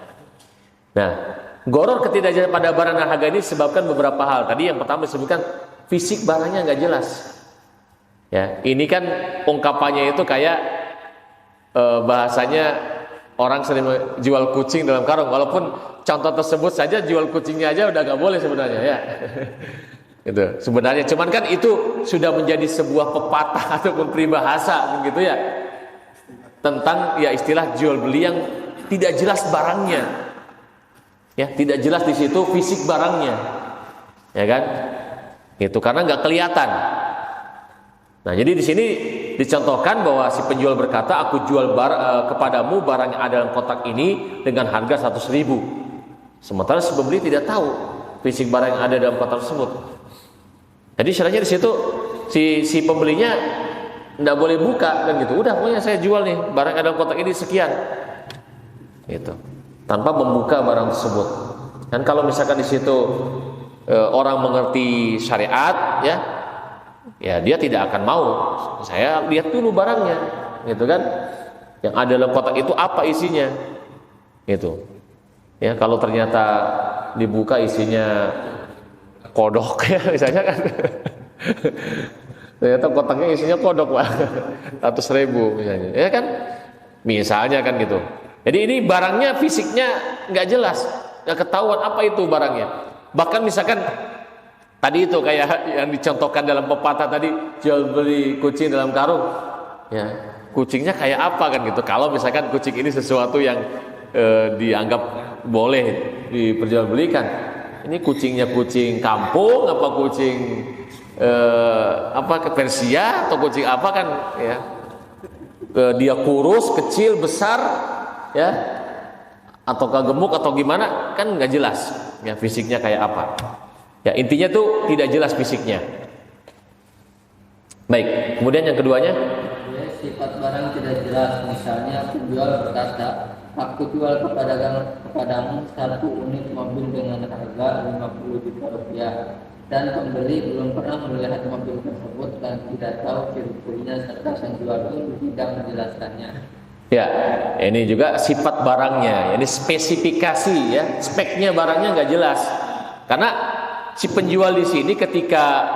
S1: Nah, goror ketidakjelasan pada barang dan harga ini disebabkan beberapa hal. Tadi yang pertama disebutkan fisik barangnya nggak jelas. Ya, ini kan ungkapannya itu kayak bahasanya orang sering jual kucing dalam karung. Walaupun contoh tersebut saja jual kucingnya aja udah nggak boleh sebenarnya ya. Gitu. Sebenarnya, cuman kan itu sudah menjadi sebuah pepatah ataupun peribahasa begitu ya. Tentang ya istilah jual beli yang tidak jelas barangnya. Ya, tidak jelas di situ fisik barangnya, ya kan? Itu karena nggak kelihatan. Nah, jadi di sini dicontohkan bahwa si penjual berkata, aku jual kepadamu barang yang ada dalam kotak ini dengan harga 100.000. Sementara si pembeli tidak tahu fisik barang yang ada dalam kotak tersebut. Jadi syaratnya di situ si pembelinya nggak boleh buka kan gitu. Udah, pokoknya saya jual nih barang yang ada dalam kotak ini sekian. Gitu. Tanpa membuka barang tersebut. Dan kalau misalkan di situ orang mengerti syariat, ya dia tidak akan mau. Saya lihat dulu barangnya, gitu kan? Yang ada dalam kotak itu apa isinya, gitu. Ya kalau ternyata dibuka isinya kodok ya misalnya kan, ternyata kotaknya isinya kodok Pak, 100.000 misalnya, ya kan? Misalnya kan gitu. Jadi ini barangnya fisiknya nggak jelas, nggak ketahuan apa itu barangnya. Bahkan misalkan tadi itu kayak yang dicontohkan dalam pepatah tadi, jual beli kucing dalam karung, ya kucingnya kayak apa kan gitu. Kalau misalkan kucing ini sesuatu yang dianggap boleh diperjualbelikan, ini kucingnya kucing kampung, apa kucing ke Persia atau kucing apa kan, ya dia kurus, kecil, besar. Ya, ataukah gemuk atau gimana kan nggak jelas ya fisiknya kayak apa ya, intinya tuh tidak jelas fisiknya. Baik, kemudian yang keduanya
S4: sifat barang tidak jelas. Misalnya penjual berkata, aku jual kepadamu satu unit mobil dengan harga 50 juta rupiah, dan pembeli belum pernah melihat mobil tersebut dan tidak tahu ciri-cirinya serta penjual pun tidak menjelaskannya.
S1: ya, ini juga sifat barangnya, ini spesifikasi ya, speknya barangnya nggak jelas. Karena si penjual di sini ketika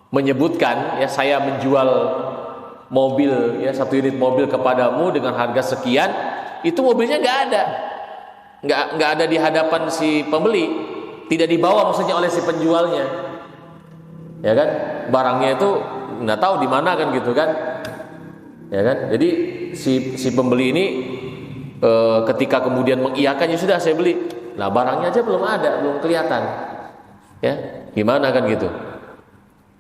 S1: menyebutkan ya saya menjual mobil ya, satu unit mobil kepadamu dengan harga sekian, itu mobilnya nggak ada di hadapan si pembeli, tidak dibawa maksudnya oleh si penjualnya, ya kan? Barangnya itu nggak tahu di mana kan gitu kan. Ya kan? Jadi si pembeli ini ketika kemudian mengiyakan, ya sudah saya beli. Nah, barangnya aja belum ada, belum kelihatan. Ya, gimana kan gitu?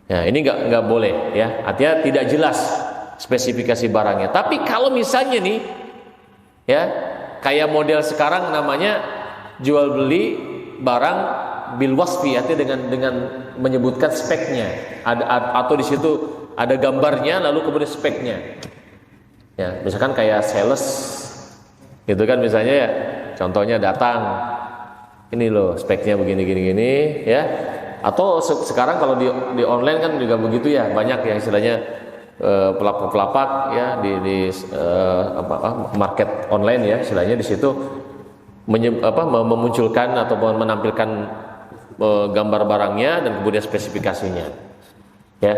S1: Ya, ini nggak boleh ya. Artinya tidak jelas spesifikasi barangnya. Tapi kalau misalnya nih, ya kayak model sekarang namanya jual beli barang bil wasfi, artinya dengan menyebutkan speknya. Atau di situ ada gambarnya, lalu kemudian speknya. Ya, misalkan kayak sales, gitu kan misalnya ya. Contohnya datang, ini loh speknya begini, ya. Atau sekarang kalau di online kan juga begitu ya, banyak yang istilahnya pelapak-pelapak ya di market online ya, istilahnya di situ memunculkan atau menampilkan gambar barangnya dan kemudian spesifikasinya, ya.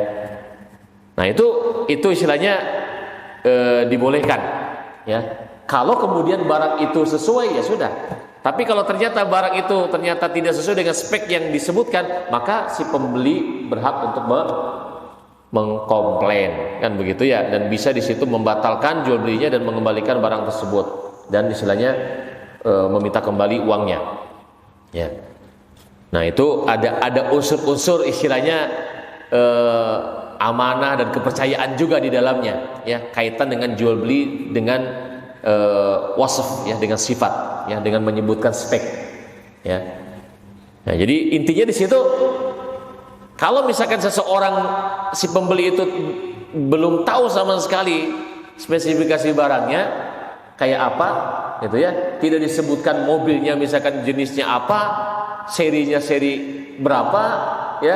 S1: Nah itu istilahnya dibolehkan, ya. Kalau kemudian barang itu sesuai, ya sudah. Tapi kalau ternyata barang itu ternyata tidak sesuai dengan spek yang disebutkan, maka si pembeli berhak untuk mengkomplain, kan begitu ya, dan bisa di situ membatalkan jual belinya dan mengembalikan barang tersebut, dan istilahnya meminta kembali uangnya, ya. Nah itu ada unsur-unsur istilahnya amanah dan kepercayaan juga di dalamnya, ya, kaitan dengan jual beli dengan wasf, ya, dengan sifat, ya, dengan menyebutkan spek, ya. Nah, jadi intinya di situ, kalau misalkan seseorang si pembeli itu belum tahu sama sekali spesifikasi barangnya kayak apa, gitu ya, tidak disebutkan mobilnya misalkan jenisnya apa, serinya seri berapa, ya,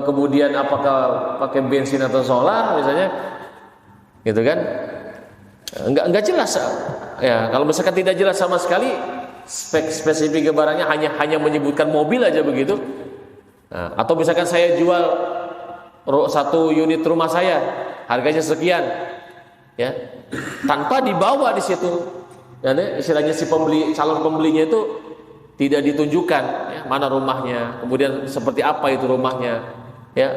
S1: kemudian apakah pakai bensin atau solar misalnya, gitu kan, enggak jelas ya. Kalau misalkan tidak jelas sama sekali spesifik barangnya, hanya menyebutkan mobil aja begitu. Nah, atau misalkan saya jual satu unit rumah saya, harganya sekian, ya, tanpa dibawa di situ, ya, istilahnya si calon pembelinya itu tidak ditunjukkan, ya, mana rumahnya, kemudian seperti apa itu rumahnya, ya,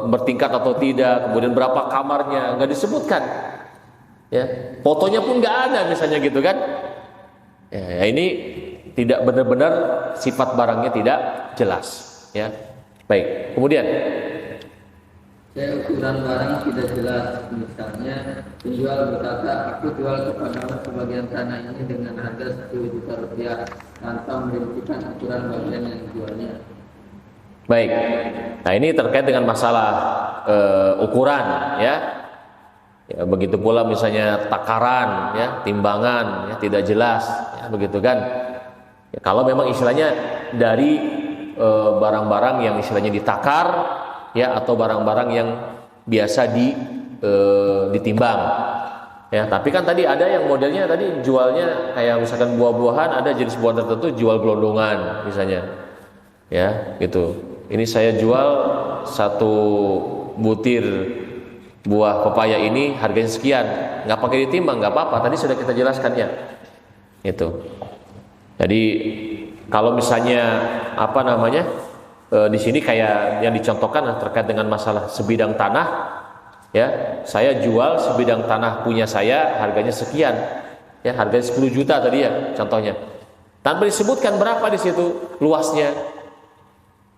S1: bertingkat atau tidak, kemudian berapa kamarnya, nggak disebutkan, ya, fotonya pun nggak ada misalnya, gitu kan, ya, ini tidak benar-benar sifat barangnya tidak jelas. Ya, baik. Kemudian,
S4: ukuran barang tidak jelas. Misalnya, penjual berkata, aku jual kepadamu sebagian tanah ini dengan harga 10 juta rupiah tanpa merincikan ukuran bagian yang dijualnya.
S1: Baik. Nah, ini terkait dengan masalah ukuran, ya. Ya, begitu pula misalnya takaran, ya, timbangan, ya, tidak jelas, ya, begitu kan. Ya, kalau memang istilahnya dari barang-barang yang istilahnya ditakar, ya, atau barang-barang yang biasa ditimbang, ya. Tapi kan tadi ada yang modelnya tadi jualnya kayak misalkan buah-buahan, ada jenis buah tertentu jual gelondongan misalnya, ya, gitu. Ini saya jual satu butir buah pepaya ini harganya sekian, nggak pakai ditimbang, nggak apa-apa. Tadi sudah kita jelaskan, ya, itu. Jadi kalau misalnya di sini kayak yang dicontohkan terkait dengan masalah sebidang tanah, ya, saya jual sebidang tanah punya saya harganya sekian, ya, harganya 10 juta tadi ya contohnya, tanpa disebutkan berapa di situ luasnya,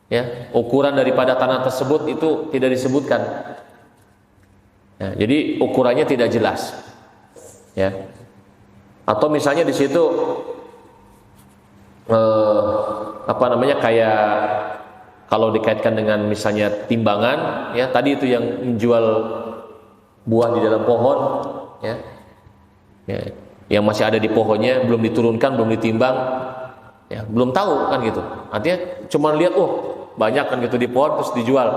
S1: ya, ukuran daripada tanah tersebut itu tidak disebutkan, ya, jadi ukurannya tidak jelas, ya. Atau misalnya di situ kayak kalau dikaitkan dengan misalnya timbangan, ya, tadi itu yang menjual buah di dalam pohon, ya, yang masih ada di pohonnya belum diturunkan, belum ditimbang, ya, belum tahu kan gitu. Artinya cuma lihat, banyak kan gitu di pohon terus dijual,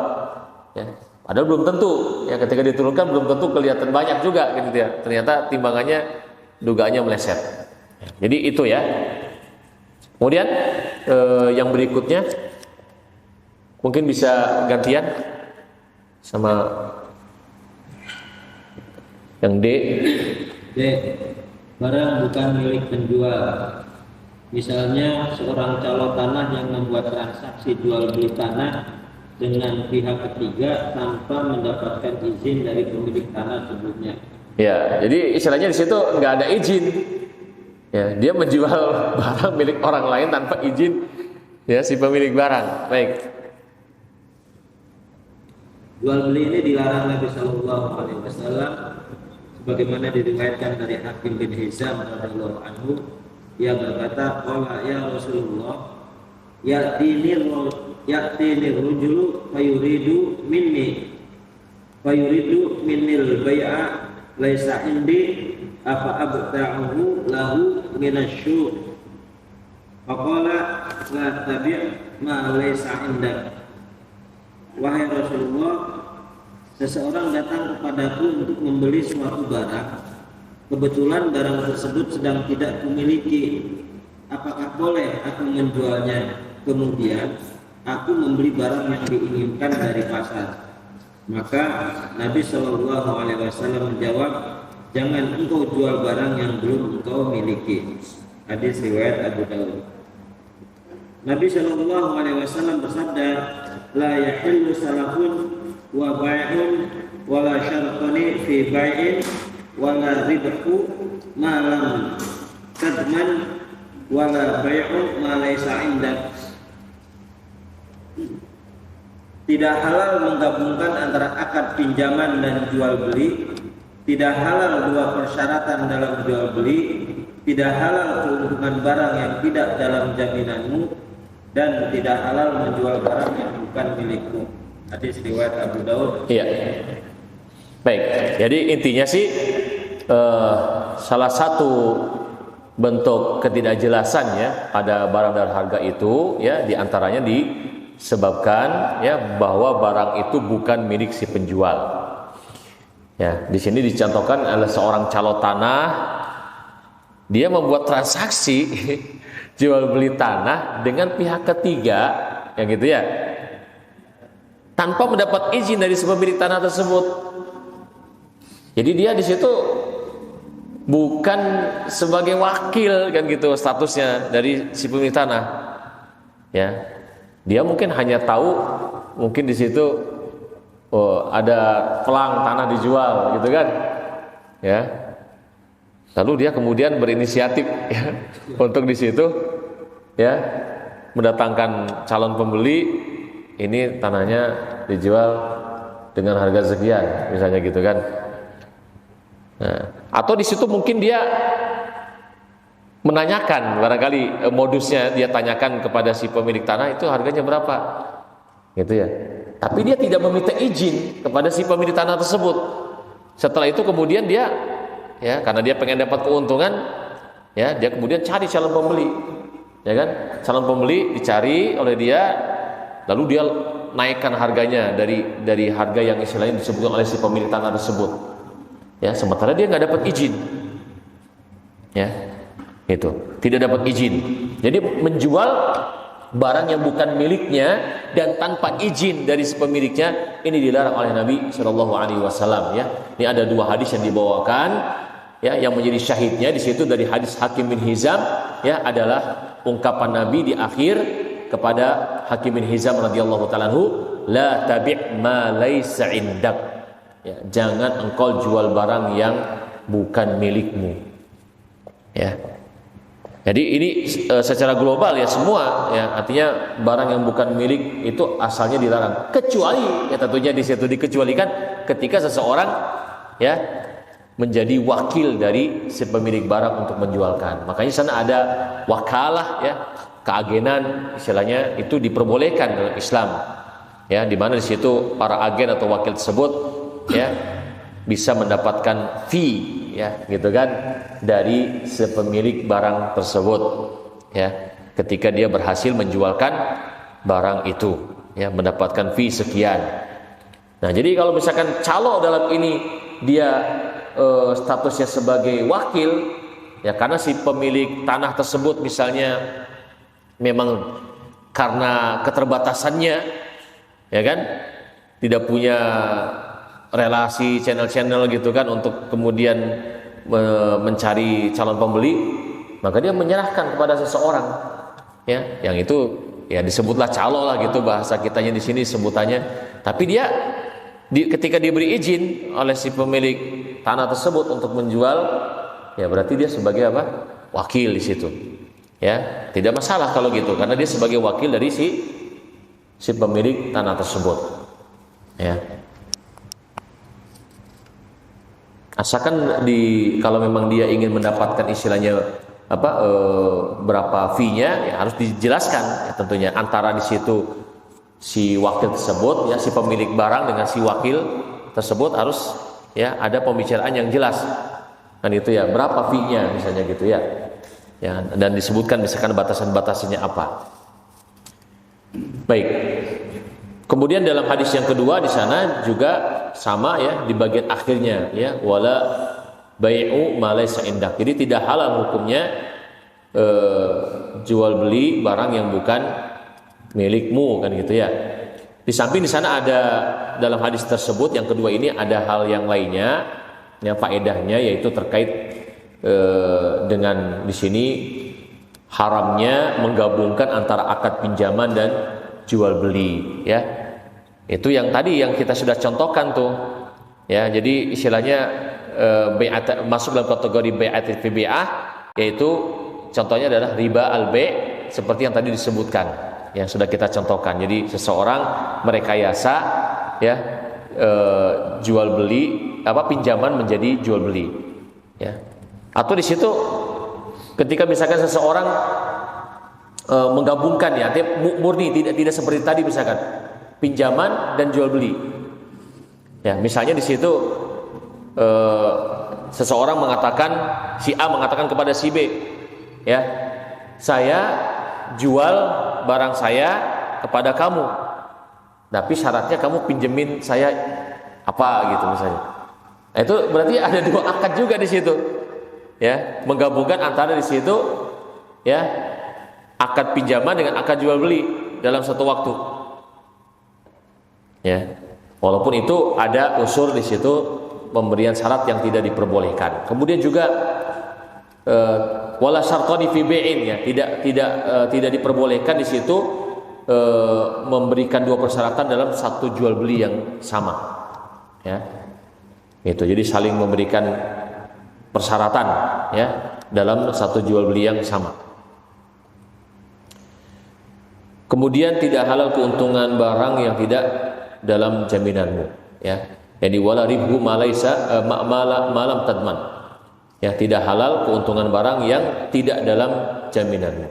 S1: ya. Padahal belum tentu, ya, ketika diturunkan belum tentu kelihatan banyak juga gitu ya. Ternyata timbangannya dugaannya meleset. Jadi itu, ya. Kemudian yang berikutnya mungkin bisa gantian sama yang D.
S5: Barang bukan milik penjual. Misalnya seorang calo tanah yang membuat transaksi jual beli tanah dengan pihak ketiga tanpa mendapatkan izin dari pemilik tanah sebelumnya.
S1: Ya, jadi istilahnya di situ nggak ada izin. Ya, dia menjual barang milik orang lain tanpa izin ya si pemilik barang. Baik.
S5: Jual beli ini dilarang Nabi Shallallahu Alaihi Wasallam, sebagaimana diriwayatkan dari Hakim bin Hizam radhiyallahu anhu, yang berkata, "Qala ya Rasulullah, ya'tini rajulu fayuridu minni al-bai'a laisa indi afa abta'uhu lahu minasy-syuq." Faqala la tabi' ma laisa indak. Wahai Rasulullah, seseorang datang kepadaku untuk membeli suatu barang. Kebetulan barang tersebut sedang tidak kumiliki. Apakah boleh aku menjualnya? Kemudian aku membeli barang yang diinginkan dari pasar. Maka Nabi Shallallahu Alaihi Wasallam menjawab, jangan engkau jual barang yang belum engkau miliki. Hadis riwayat Abu Dawud. Nabi Shallallahu Alaihi Wasallam bersabda, la yahillu salafun wa bai'un wa la syartani fi bai'in wa la ribhu ma lam tadman wa la bai'un ma laysa indak. Tidak halal menggabungkan antara akad pinjaman dan jual beli. Tidak halal dua persyaratan dalam jual beli. Tidak halal keuntungan barang yang tidak dalam jaminanmu, dan tidak halal menjual barang yang bukan milikmu. Hadis riwayat Abu Daud.
S1: Iya. Baik. Jadi intinya sih salah satu bentuk ketidakjelasan ya pada barang dan harga itu ya diantaranya disebabkan ya bahwa barang itu bukan milik si penjual. Ya, di sini dicontohkan oleh seorang calo tanah, dia membuat transaksi jual beli tanah dengan pihak ketiga, yang gitu ya, tanpa mendapat izin dari si pemilik tanah tersebut. Jadi dia di situ bukan sebagai wakil kan gitu statusnya dari si pemilik tanah. Ya, dia mungkin hanya tahu mungkin di situ ada pelang tanah dijual gitu kan, ya. Lalu dia kemudian berinisiatif ya, untuk di situ ya mendatangkan calon pembeli, ini tanahnya dijual dengan harga sekian misalnya gitu kan. Nah, atau di situ mungkin dia menanyakan barangkali modusnya, dia tanyakan kepada si pemilik tanah itu harganya berapa gitu ya. Tapi dia tidak meminta izin kepada si pemilik tanah tersebut. Setelah itu kemudian dia ya karena dia pengen dapat keuntungan ya dia kemudian cari calon pembeli ya kan, calon pembeli dicari oleh dia, lalu dia naikkan harganya dari harga yang istilahnya disebutkan oleh si pemilik tanah tersebut ya, sementara dia nggak dapat izin ya, itu tidak dapat izin. Jadi menjual barang yang bukan miliknya dan tanpa izin dari si pemiliknya ini dilarang oleh Nabi Shallallahu Alaihi Wasallam ya. Ini ada dua hadis yang dibawakan ya, yang menjadi syahidnya di situ dari hadis Hakim bin Hizam ya adalah ungkapan Nabi di akhir kepada Hakim bin Hizam radhiyallahu taala anhu, la tabi' ma laysa indak ya, jangan engkau jual barang yang bukan milikmu ya. Jadi ini secara global ya semua ya, artinya barang yang bukan milik itu asalnya dilarang, kecuali ya tentunya di situ dikecualikan ketika seseorang ya menjadi wakil dari si pemilik barang untuk menjualkan. Makanya sana ada wakalah ya, keagenan istilahnya itu diperbolehkan dalam Islam. Ya, di mana di situ para agen atau wakil tersebut ya bisa mendapatkan fee ya gitu kan dari si pemilik barang tersebut ya, ketika dia berhasil menjualkan barang itu ya, mendapatkan fee sekian. Nah, jadi kalau misalkan calo dalam ini dia statusnya sebagai wakil ya, karena si pemilik tanah tersebut misalnya memang karena keterbatasannya ya kan tidak punya relasi channel-channel gitu kan untuk kemudian mencari calon pembeli, maka dia menyerahkan kepada seseorang ya, yang itu ya disebutlah calo lah gitu bahasa kitanya di sini sebutannya. Tapi dia ketika diberi izin oleh si pemilik tanah tersebut untuk menjual, ya berarti dia sebagai apa? Wakil di situ. Ya, tidak masalah kalau gitu karena dia sebagai wakil dari si pemilik tanah tersebut. Ya. Asalkan kalau memang dia ingin mendapatkan istilahnya berapa fee-nya, ya harus dijelaskan ya, tentunya antara di situ si wakil tersebut, ya si pemilik barang dengan si wakil tersebut harus ya ada pembicaraan yang jelas. Kan itu ya, berapa fee-nya misalnya gitu ya. Ya, dan disebutkan misalkan batasan-batasannya apa. Baik. Kemudian dalam hadis yang kedua di sana juga sama ya di bagian akhirnya ya wala bai'u ma laysa indak. Jadi tidak halal hukumnya jual beli barang yang bukan milikmu kan gitu ya. Di samping di sana ada dalam hadis tersebut yang kedua ini ada hal yang lainnya yang faedahnya yaitu terkait dengan di sini haramnya menggabungkan antara akad pinjaman dan jual beli ya. Itu yang tadi yang kita sudah contohkan tuh. Ya, jadi istilahnya masuk dalam kategori bai'atul fibi'ah yaitu contohnya adalah riba al-bai' seperti yang tadi disebutkan yang sudah kita contohkan. Jadi seseorang merekayasa ya jual beli pinjaman menjadi jual beli ya. Atau di situ ketika misalkan seseorang menggabungkan ya, murni tidak seperti tadi misalkan pinjaman dan jual beli. Ya, misalnya di situ seseorang mengatakan si A mengatakan kepada si B, ya, saya jual barang saya kepada kamu, tapi syaratnya kamu pinjemin saya apa gitu misalnya. Nah, itu berarti ada dua akad juga di situ. Ya, menggabungkan antara di situ ya akad pinjaman dengan akad jual beli dalam satu waktu. Ya, walaupun itu ada unsur di situ pemberian syarat yang tidak diperbolehkan. Kemudian juga wala syartani fi bai'in ya, tidak diperbolehkan di situ memberikan dua persyaratan dalam satu jual beli yang sama. Ya. Itu jadi saling memberikan persyaratan ya dalam satu jual beli yang sama. Kemudian tidak halal keuntungan barang yang tidak dalam jaminanmu ya. Jadi wala ribhu malaisa malam tadman. Ya, tidak halal keuntungan barang yang tidak dalam jaminanmu.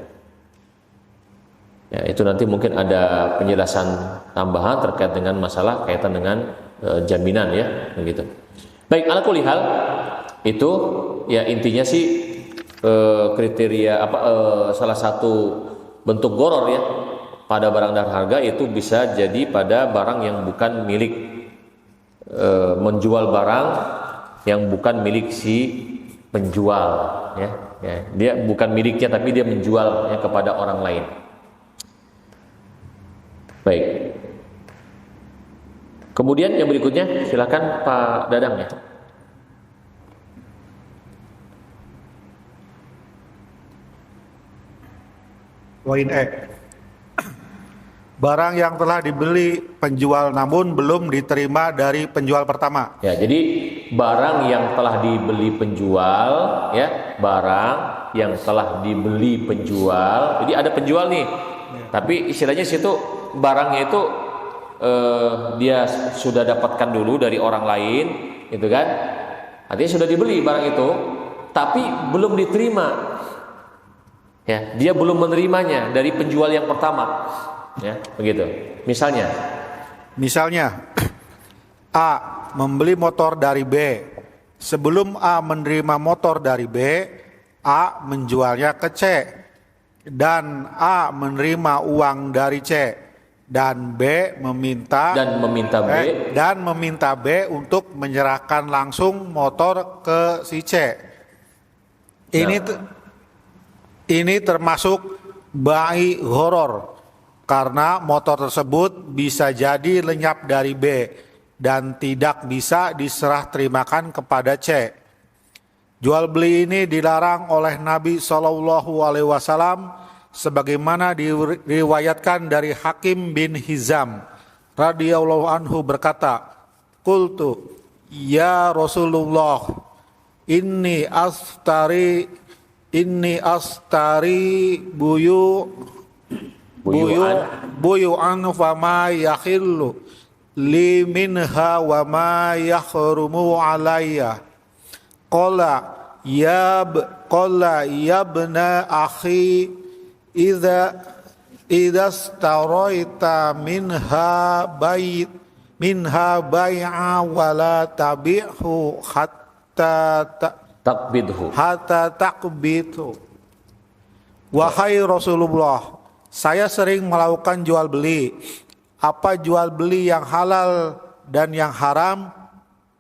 S1: Ya, itu nanti mungkin ada penjelasan tambahan terkait dengan masalah kaitan dengan jaminan ya, begitu. Baik, ala kulli hal itu ya intinya sih kriteria salah satu bentuk gharar ya pada barang dan harga itu bisa jadi pada barang yang bukan milik, menjual barang yang bukan milik si penjual ya, dia bukan miliknya tapi dia menjual ya kepada orang lain. Baik. Kemudian yang berikutnya silakan Pak Dadang ya.
S6: Poin E. Barang yang telah dibeli penjual namun belum diterima dari penjual pertama.
S1: Ya, jadi barang yang telah dibeli penjual ya, barang yang telah dibeli penjual. Jadi ada penjual nih. Tapi istilahnya situ barangnya itu dia sudah dapatkan dulu dari orang lain, gitu kan? Artinya sudah dibeli barang itu, tapi belum diterima. Ya, dia belum menerimanya dari penjual yang pertama. Ya, begitu. Misalnya
S6: A membeli motor dari B. Sebelum A menerima motor dari B, A menjualnya ke C. Dan A menerima uang dari C. Dan B meminta B untuk menyerahkan langsung motor ke si C. Ini termasuk bai gharar karena motor tersebut bisa jadi lenyap dari B dan tidak bisa diserah terimakan kepada C. Jual beli ini dilarang oleh Nabi SAW sebagaimana diriwayatkan dari Hakim bin Hizam radhiyallahu anhu berkata, "Qultu ya Rasulullah, inni astari buyu'an fama yakhillu li minha wa ma yakhrumu alayya. Qala yabna akhi idza staraita minha bai'a wa la tabi'hu hatta takbidhu. Wahai Rasulullah, saya sering melakukan jual beli. Apa jual beli yang halal dan yang haram?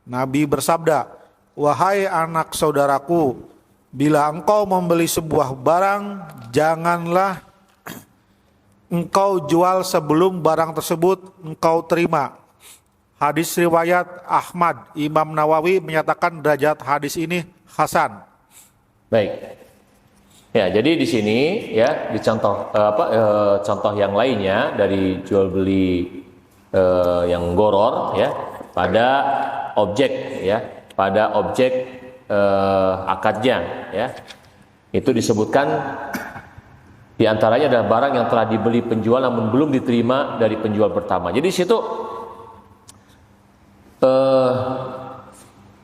S6: Nabi bersabda, wahai anak saudaraku, bila engkau membeli sebuah barang, janganlah engkau jual sebelum barang tersebut engkau terima. Hadis riwayat Ahmad. Imam Nawawi menyatakan derajat hadis ini hasan.
S1: Baik. Ya, jadi di sini ya di contoh contoh yang lainnya dari jual beli yang goror ya pada objek akadnya ya. Itu disebutkan di antaranya adalah barang yang telah dibeli penjual namun belum diterima dari penjual pertama. Jadi di situ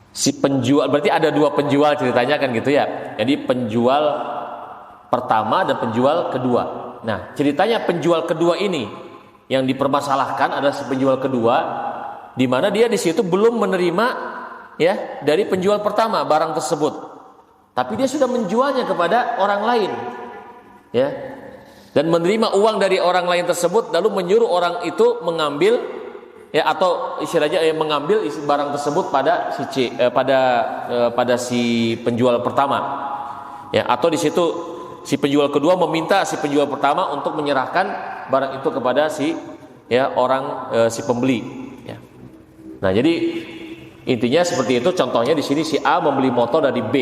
S1: si penjual, berarti ada dua penjual ceritanya kan gitu ya. Jadi penjual pertama dan penjual kedua. Nah, ceritanya penjual kedua ini yang dipermasalahkan adalah si penjual kedua, di mana dia di situ belum menerima ya dari penjual pertama barang tersebut, tapi dia sudah menjualnya kepada orang lain, ya, dan menerima uang dari orang lain tersebut, lalu menyuruh orang itu mengambil ya atau istilahnya mengambil barang tersebut pada pada si penjual pertama, ya, atau di situ si penjual kedua meminta si penjual pertama untuk menyerahkan barang itu kepada si si pembeli. Ya. Nah, jadi intinya seperti itu. Contohnya di sini si A membeli motor dari B.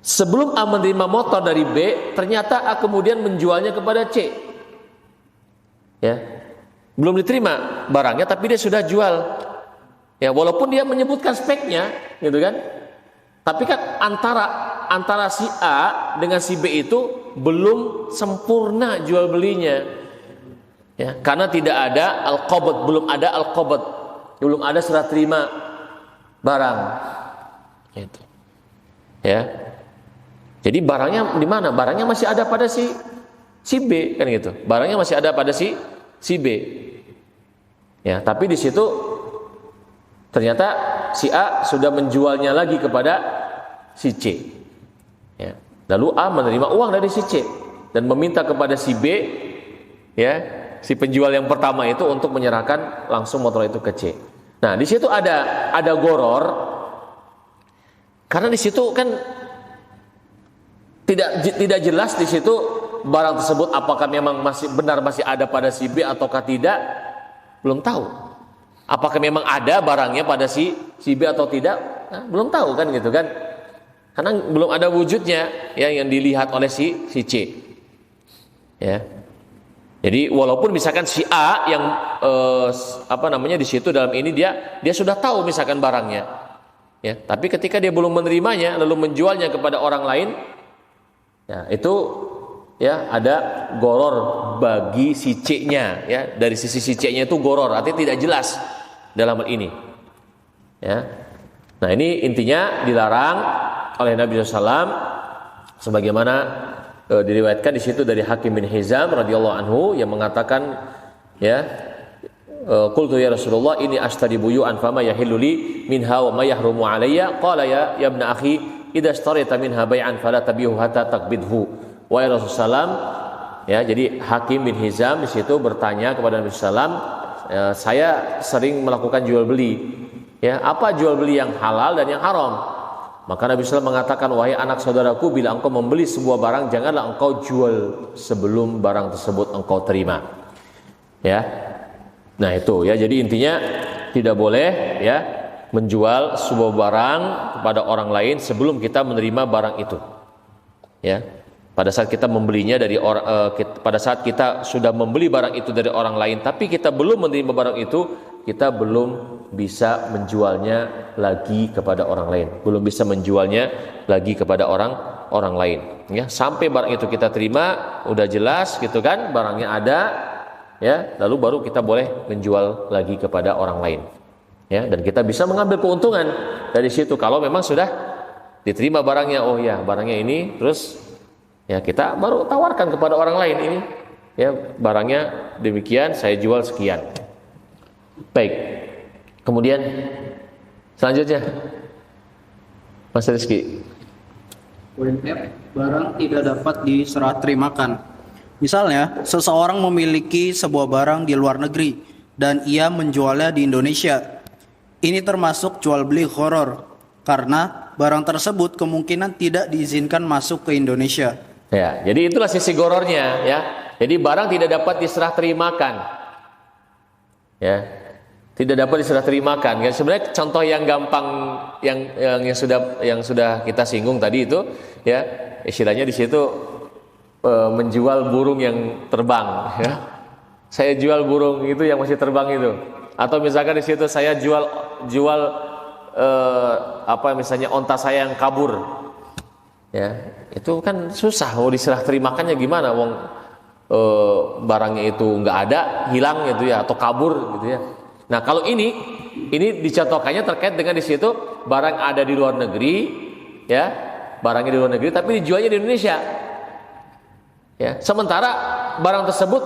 S1: Sebelum A menerima motor dari B, ternyata A kemudian menjualnya kepada C. Ya, belum diterima barangnya, tapi dia sudah jual. Ya, walaupun dia menyebutkan speknya, gitu kan? Tapi kan antara si A dengan si B itu belum sempurna jual belinya, ya, karena tidak ada al-qabd, belum ada serah terima barang, gitu, ya. Jadi barangnya di mana? Barangnya masih ada pada si B, kan gitu. Barangnya masih ada pada si B, ya. Tapi di situ ternyata si A sudah menjualnya lagi kepada si C. Ya. Lalu A menerima uang dari si C dan meminta kepada si B, ya, si penjual yang pertama itu untuk menyerahkan langsung motor itu ke C. Nah, di situ ada goror, karena di situ kan tidak jelas di situ barang tersebut apakah memang masih ada pada si B ataukah tidak, belum tahu. Apakah memang ada barangnya pada si B atau tidak? Nah, belum tahu kan gitu kan? Karena belum ada wujudnya ya yang dilihat oleh si C. Ya. Jadi walaupun misalkan si A yang di situ dalam ini dia sudah tahu misalkan barangnya. Ya, tapi ketika dia belum menerimanya lalu menjualnya kepada orang lain, ya itu ya ada goror bagi si C-nya, ya. Dari sisi si C-nya itu goror, artinya tidak jelas dalam hal ini, ya. Nah, ini intinya dilarang oleh Nabi SAW, sebagaimana diriwayatkan di situ dari Hakim bin Hizam radhiyallahu anhu yang mengatakan, ya, qultu ya Rasulullah ini ashtari buyu'an fama yahillu li minha wa ma yahrumu alayya, qala ya ibna akhi idza ishtarita minha bai'an fala tabi'hu hatta taqbidhu. Wa ya Rasulullah, ya, jadi Hakim bin Hizam di situ bertanya kepada Nabi SAW, saya sering melakukan jual beli, ya, apa jual beli yang halal dan yang haram? Maka Nabi SAW mengatakan, wahai anak saudaraku, bila engkau membeli sebuah barang, janganlah engkau jual sebelum barang tersebut engkau terima, ya. Nah itu, ya, jadi intinya tidak boleh, ya, menjual sebuah barang kepada orang lain sebelum kita menerima barang itu, ya. pada saat kita membelinya dari pada saat kita sudah membeli barang itu dari orang lain, tapi kita belum menerima barang itu, kita belum bisa menjualnya lagi kepada orang lain, belum bisa menjualnya lagi kepada orang lain. Ya, sampai barang itu kita terima, udah jelas gitu kan, barangnya ada, ya, lalu baru kita boleh menjual lagi kepada orang lain. Ya, dan kita bisa mengambil keuntungan dari situ kalau memang sudah diterima barangnya. Oh ya, barangnya ini, terus ya kita baru tawarkan kepada orang lain, ini ya barangnya demikian, saya jual sekian. Baik, kemudian selanjutnya Mas Rizky.
S7: Poin F, barang tidak dapat diserah terimakan. Misalnya, seseorang memiliki sebuah barang di luar negeri dan ia menjualnya di Indonesia. Ini termasuk jual beli gharar karena barang tersebut kemungkinan tidak diizinkan masuk ke Indonesia.
S1: Ya, jadi itulah sisi gorornya, ya. Jadi barang tidak dapat diserah terimakan, ya, tidak dapat diserah terimakan. Ya, sebenarnya contoh yang gampang, yang sudah kita singgung tadi itu, ya, istilahnya di situ menjual burung yang terbang, ya. Saya jual burung itu yang masih terbang itu, atau misalkan di situ saya jual misalnya onta saya yang kabur. Ya, itu kan susah. Mau diserah terimakannya gimana? Wong barangnya itu nggak ada, hilang gitu ya, atau kabur gitu ya. Nah, kalau ini dicontohkannya terkait dengan di situ barang ada di luar negeri, ya, barangnya di luar negeri, tapi dijualnya di Indonesia. Ya, sementara barang tersebut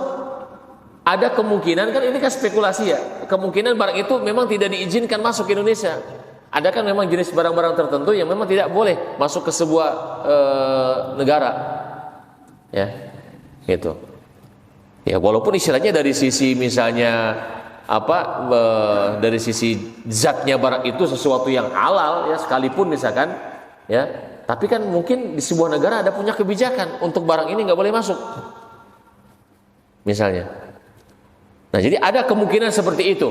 S1: ada kemungkinan, kan ini kan spekulasi ya, kemungkinan barang itu memang tidak diizinkan masuk ke Indonesia. Ada kan memang jenis barang-barang tertentu yang memang tidak boleh masuk ke sebuah negara, ya, gitu. Ya, walaupun istilahnya dari sisi misalnya dari sisi zatnya barang itu sesuatu yang halal, ya, sekalipun misalkan, ya, tapi kan mungkin di sebuah negara ada punya kebijakan untuk barang ini nggak boleh masuk, misalnya. Nah, jadi ada kemungkinan seperti itu.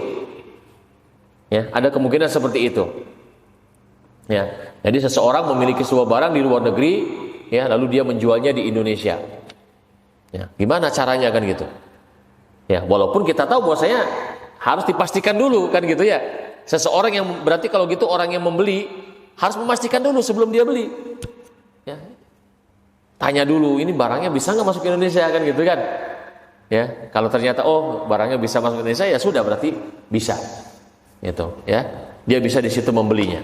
S1: Ya, ada kemungkinan seperti itu. Ya, jadi seseorang memiliki sebuah barang di luar negeri, ya, lalu dia menjualnya di Indonesia. Ya, gimana caranya kan gitu? Ya, walaupun kita tahu bahwasanya harus dipastikan dulu kan gitu ya. Seseorang yang berarti kalau gitu orang yang membeli harus memastikan dulu sebelum dia beli. Ya, tanya dulu, ini barangnya bisa nggak masuk ke Indonesia kan gitu kan? Ya, kalau ternyata barangnya bisa masuk ke Indonesia, ya sudah, berarti bisa. Gitu, ya. Dia bisa di situ membelinya.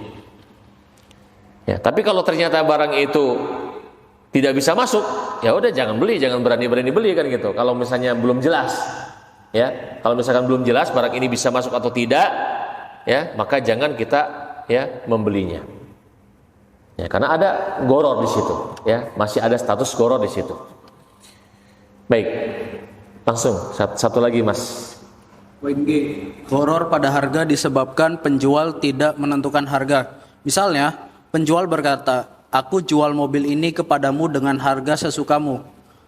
S1: Ya, tapi kalau ternyata barang itu tidak bisa masuk, ya udah jangan beli, jangan berani-berani beli kan gitu. Kalau misalnya belum jelas, ya, kalau misalkan belum jelas barang ini bisa masuk atau tidak, ya, maka jangan kita, ya, membelinya. Ya, karena ada goror di situ, ya, masih ada status goror di situ. Baik, langsung satu lagi, Mas.
S7: Poin G, gharar pada harga disebabkan penjual tidak menentukan harga. Misalnya, penjual berkata, "Aku jual mobil ini kepadamu dengan harga sesukamu."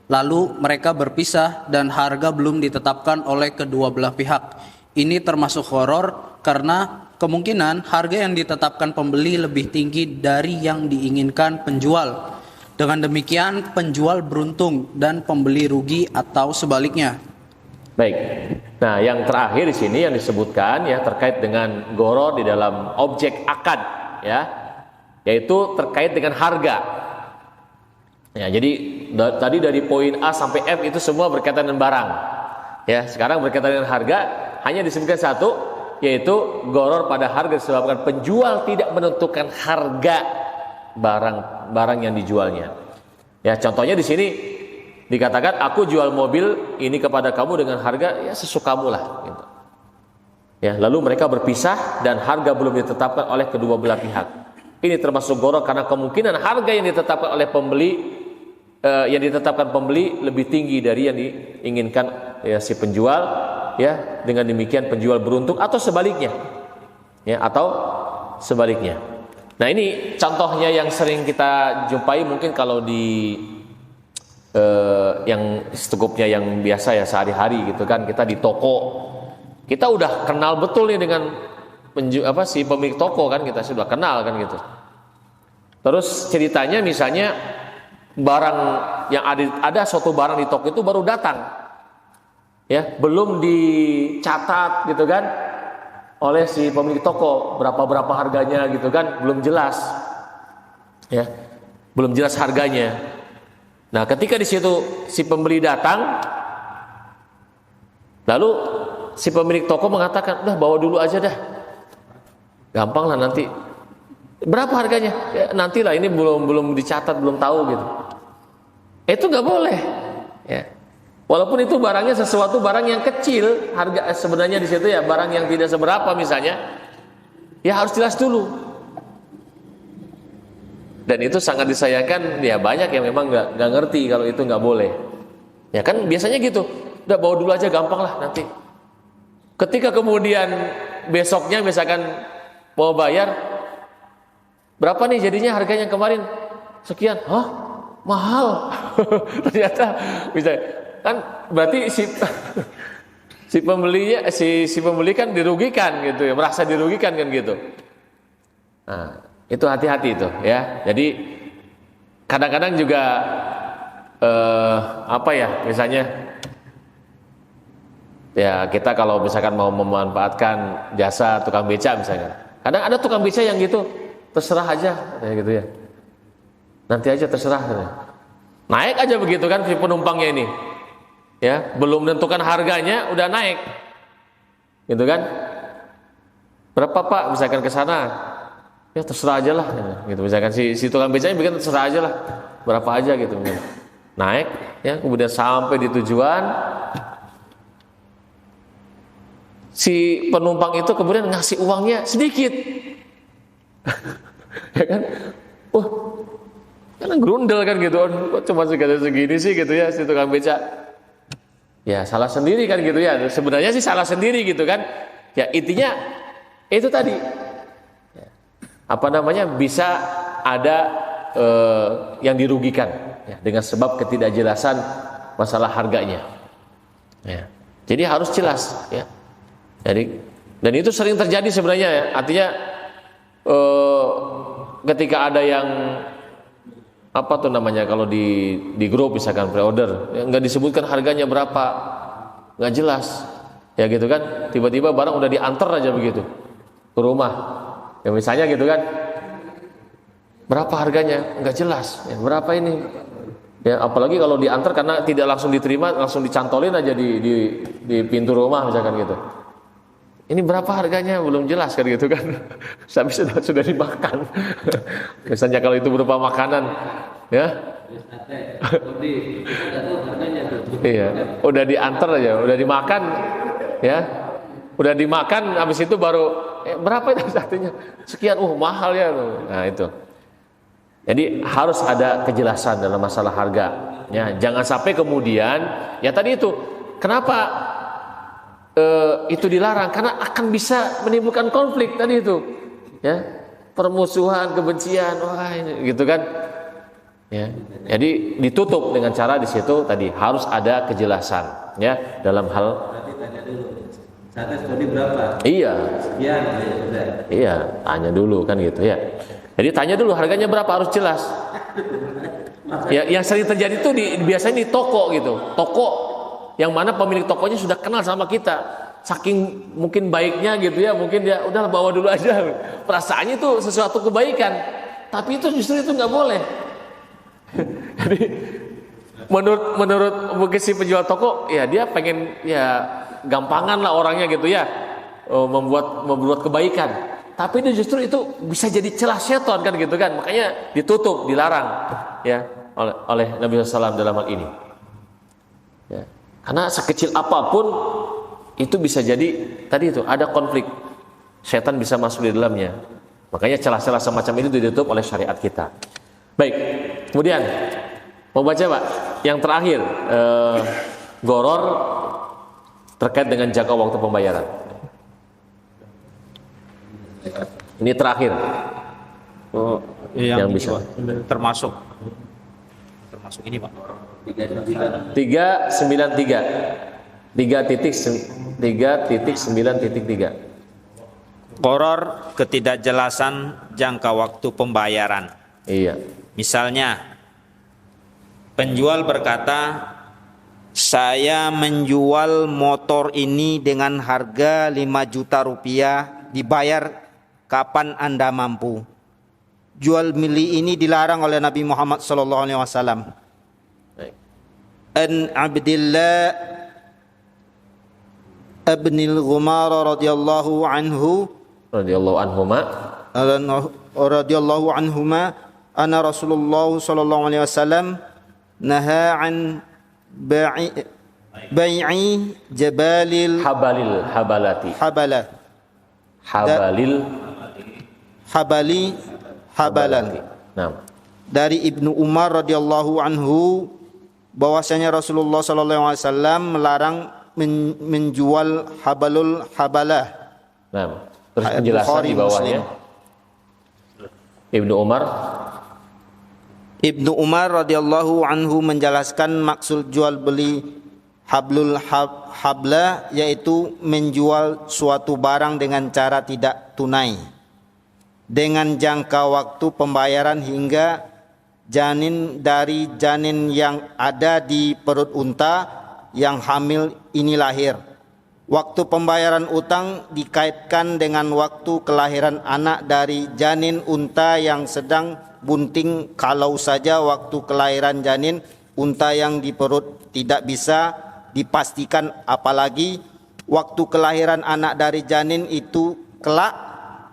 S7: Lalu mereka berpisah dan harga belum ditetapkan oleh kedua belah pihak. Ini termasuk gharar karena kemungkinan harga yang ditetapkan pembeli lebih tinggi dari yang diinginkan penjual. Dengan demikian, penjual beruntung dan pembeli rugi atau sebaliknya.
S1: Baik. Nah, yang terakhir di sini yang disebutkan, ya, terkait dengan gharar di dalam objek akad, ya, yaitu terkait dengan harga. Ya, jadi tadi dari poin A sampai F itu semua berkaitan dengan barang. Ya, sekarang berkaitan dengan harga, hanya disebutkan satu, yaitu gharar pada harga disebabkan penjual tidak menentukan harga barang yang dijualnya. Ya, contohnya di sini dikatakan, aku jual mobil ini kepada kamu dengan harga, ya, sesukamu lah gitu. Ya, lalu mereka berpisah dan harga belum ditetapkan oleh kedua belah pihak. Ini termasuk gharar karena kemungkinan harga yang ditetapkan oleh pembeli lebih tinggi dari yang diinginkan, ya, si penjual, ya. Dengan demikian penjual beruntung atau sebaliknya. Ya, atau sebaliknya. Nah, ini contohnya yang sering kita jumpai mungkin kalau di yang secukupnya yang biasa, ya, sehari-hari gitu kan, kita di toko. Kita udah kenal betul nih dengan si pemilik toko kan, kita sudah kenal kan gitu. Terus ceritanya misalnya barang yang ada suatu barang di toko itu baru datang, ya, belum dicatat gitu kan oleh si pemilik toko berapa harganya gitu kan, belum jelas, ya, belum jelas harganya. Nah, ketika di situ si pembeli datang, lalu si pemilik toko mengatakan, udah bawa dulu aja dah, gampang lah nanti. Berapa harganya? Ya, nantilah, ini belum dicatat, belum tahu gitu. Itu nggak boleh. Ya. Walaupun itu barangnya sesuatu barang yang kecil, harga sebenarnya di situ ya barang yang tidak seberapa misalnya, ya harus jelas dulu. Dan itu sangat disayangkan, ya banyak yang memang nggak ngerti kalau itu nggak boleh. Ya kan biasanya gitu, udah bawa dulu aja, gampang lah nanti. Ketika kemudian besoknya misalkan mau bayar, berapa nih jadinya harganya kemarin? Sekian. Hah? Mahal. Ternyata bisa kan, berarti si pembelinya si pembeli kan dirugikan gitu ya, merasa dirugikan kan gitu. Nah, itu hati-hati itu ya. Jadi kadang-kadang juga apa ya, misalnya ya kita kalau misalkan mau memanfaatkan jasa tukang beca misalnya, kadang ada tukang beca yang gitu, terserah aja ya gitu ya, nanti aja terserah, naik aja begitu kan si penumpangnya ini, ya belum menentukan harganya udah naik, gitu kan, berapa Pak misalkan ke sana, ya terserah aja lah, gitu misalkan si tukang becanya bikin terserah aja lah, berapa aja gitu, naik, ya kemudian sampai di tujuan, si penumpang itu kemudian ngasih uangnya sedikit. Ya kan, karena grundel kan gitu, cuma segini sih gitu ya si tukang beca. Ya salah sendiri kan gitu ya, sebenarnya sih salah sendiri gitu kan. Ya intinya itu tadi, apa namanya, bisa ada yang dirugikan ya, dengan sebab ketidakjelasan masalah harganya. Ya. Jadi harus jelas ya. Jadi, dan itu sering terjadi sebenarnya ya. Artinya ketika ada yang apa tuh namanya, kalau di grup misalkan pre-order, ya, nggak disebutkan harganya berapa, nggak jelas, ya gitu kan. Tiba-tiba barang udah diantar aja begitu ke rumah, ya misalnya gitu kan, berapa harganya nggak jelas, ya, berapa ini, ya apalagi kalau diantar karena tidak langsung diterima, langsung dicantolin aja di pintu rumah misalkan gitu. Ini berapa harganya belum jelas kan gitu kan, tapi sudah dimakan. Misalnya kalau itu berupa makanan, ya, iya, udah diantar aja, udah dimakan, ya, udah dimakan, habis itu baru berapa itu artinya, sekian, mahal ya, nah itu. Jadi harus ada kejelasan dalam masalah harga, ya, jangan sampai kemudian, ya tadi itu, kenapa? Itu dilarang karena akan bisa menimbulkan konflik tadi itu, ya, permusuhan, kebencian, wah ini gitu kan, ya. Jadi ditutup dengan cara di situ tadi harus ada kejelasan, ya, dalam hal.
S5: Berarti tanya dulu, sate studi berapa?
S1: Iya.
S5: Ya, sudah.
S1: Iya, tanya dulu kan gitu ya. Jadi tanya dulu harganya berapa, harus jelas. Ya, yang sering terjadi itu biasanya di toko gitu, toko yang mana pemilik tokonya sudah kenal sama kita, saking mungkin baiknya gitu ya, mungkin dia udah bawa dulu aja, perasaannya itu sesuatu kebaikan, tapi itu justru itu nggak boleh. Jadi menurut mungkin si penjual toko, ya dia pengen ya gampangan lah orangnya gitu ya, membuat kebaikan, tapi itu justru itu bisa jadi celah setan kan gitu kan, makanya ditutup, dilarang ya oleh Nabi SAW dalam hal ini. Ya. Karena sekecil apapun itu bisa jadi tadi itu ada konflik, setan bisa masuk di dalamnya. Makanya celah-celah semacam ini ditutup oleh syariat kita. Baik, kemudian mau baca Pak yang terakhir, goror terkait dengan jangka waktu pembayaran. Ini terakhir. Yang bisa
S8: termasuk ini Pak.
S1: 393
S8: Qoror ketidakjelasan jangka waktu pembayaran.
S1: Iya.
S8: Misalnya Penjual berkata, saya menjual motor ini dengan harga 5 juta rupiah, dibayar kapan Anda mampu. Jual beli ini dilarang oleh Nabi Muhammad SAW.
S1: Baik.
S8: An Abdillah ibnil Ghumar radhiyallahu anhu radhiyallahu anhuma anna Rasulullah sallallahu alaihi wasallam naha an bai'i jabalil habalan.
S1: Nah.
S8: Dari Ibnu Umar radhiyallahu anhu bahwasanya Rasulullah sallallahu alaihi wasallam melarang menjual habalul habalah.
S1: Nah, terus penjelasan di bawahnya. Ibnu Umar
S8: radhiyallahu anhu menjelaskan maksud jual beli hablul habla yaitu menjual suatu barang dengan cara tidak tunai dengan jangka waktu pembayaran hingga janin dari janin yang ada di perut unta yang hamil ini lahir. Waktu pembayaran utang dikaitkan dengan waktu kelahiran anak dari janin unta yang sedang bunting, kalau saja waktu kelahiran janin unta yang di perut tidak bisa dipastikan, apalagi waktu kelahiran anak dari janin itu kelak.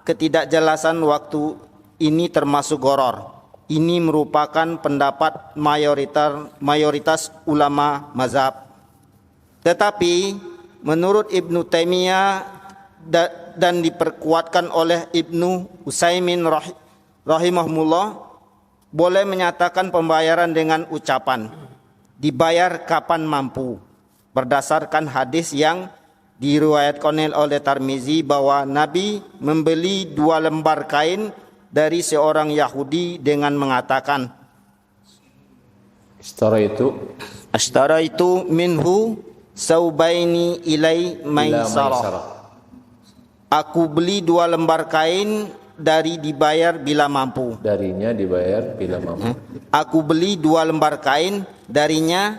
S8: Ketidakjelasan waktu ini termasuk gharar. Ini merupakan pendapat mayoritas ulama mazhab. Tetapi menurut Ibnu Taimiyah dan diperkuatkan oleh Ibnu Utsaimin rahimahullah, boleh menyatakan pembayaran dengan ucapan dibayar kapan mampu, berdasarkan hadis yang diriwayatkan oleh Tirmizi bahwa Nabi membeli 2 lembar kain dari seorang Yahudi dengan mengatakan, Ashtara itu minhu saubaini ilai maisarah. Aku beli 2 lembar kain dari dibayar bila mampu.
S1: Darinya dibayar bila mampu.
S8: Aku beli 2 lembar kain darinya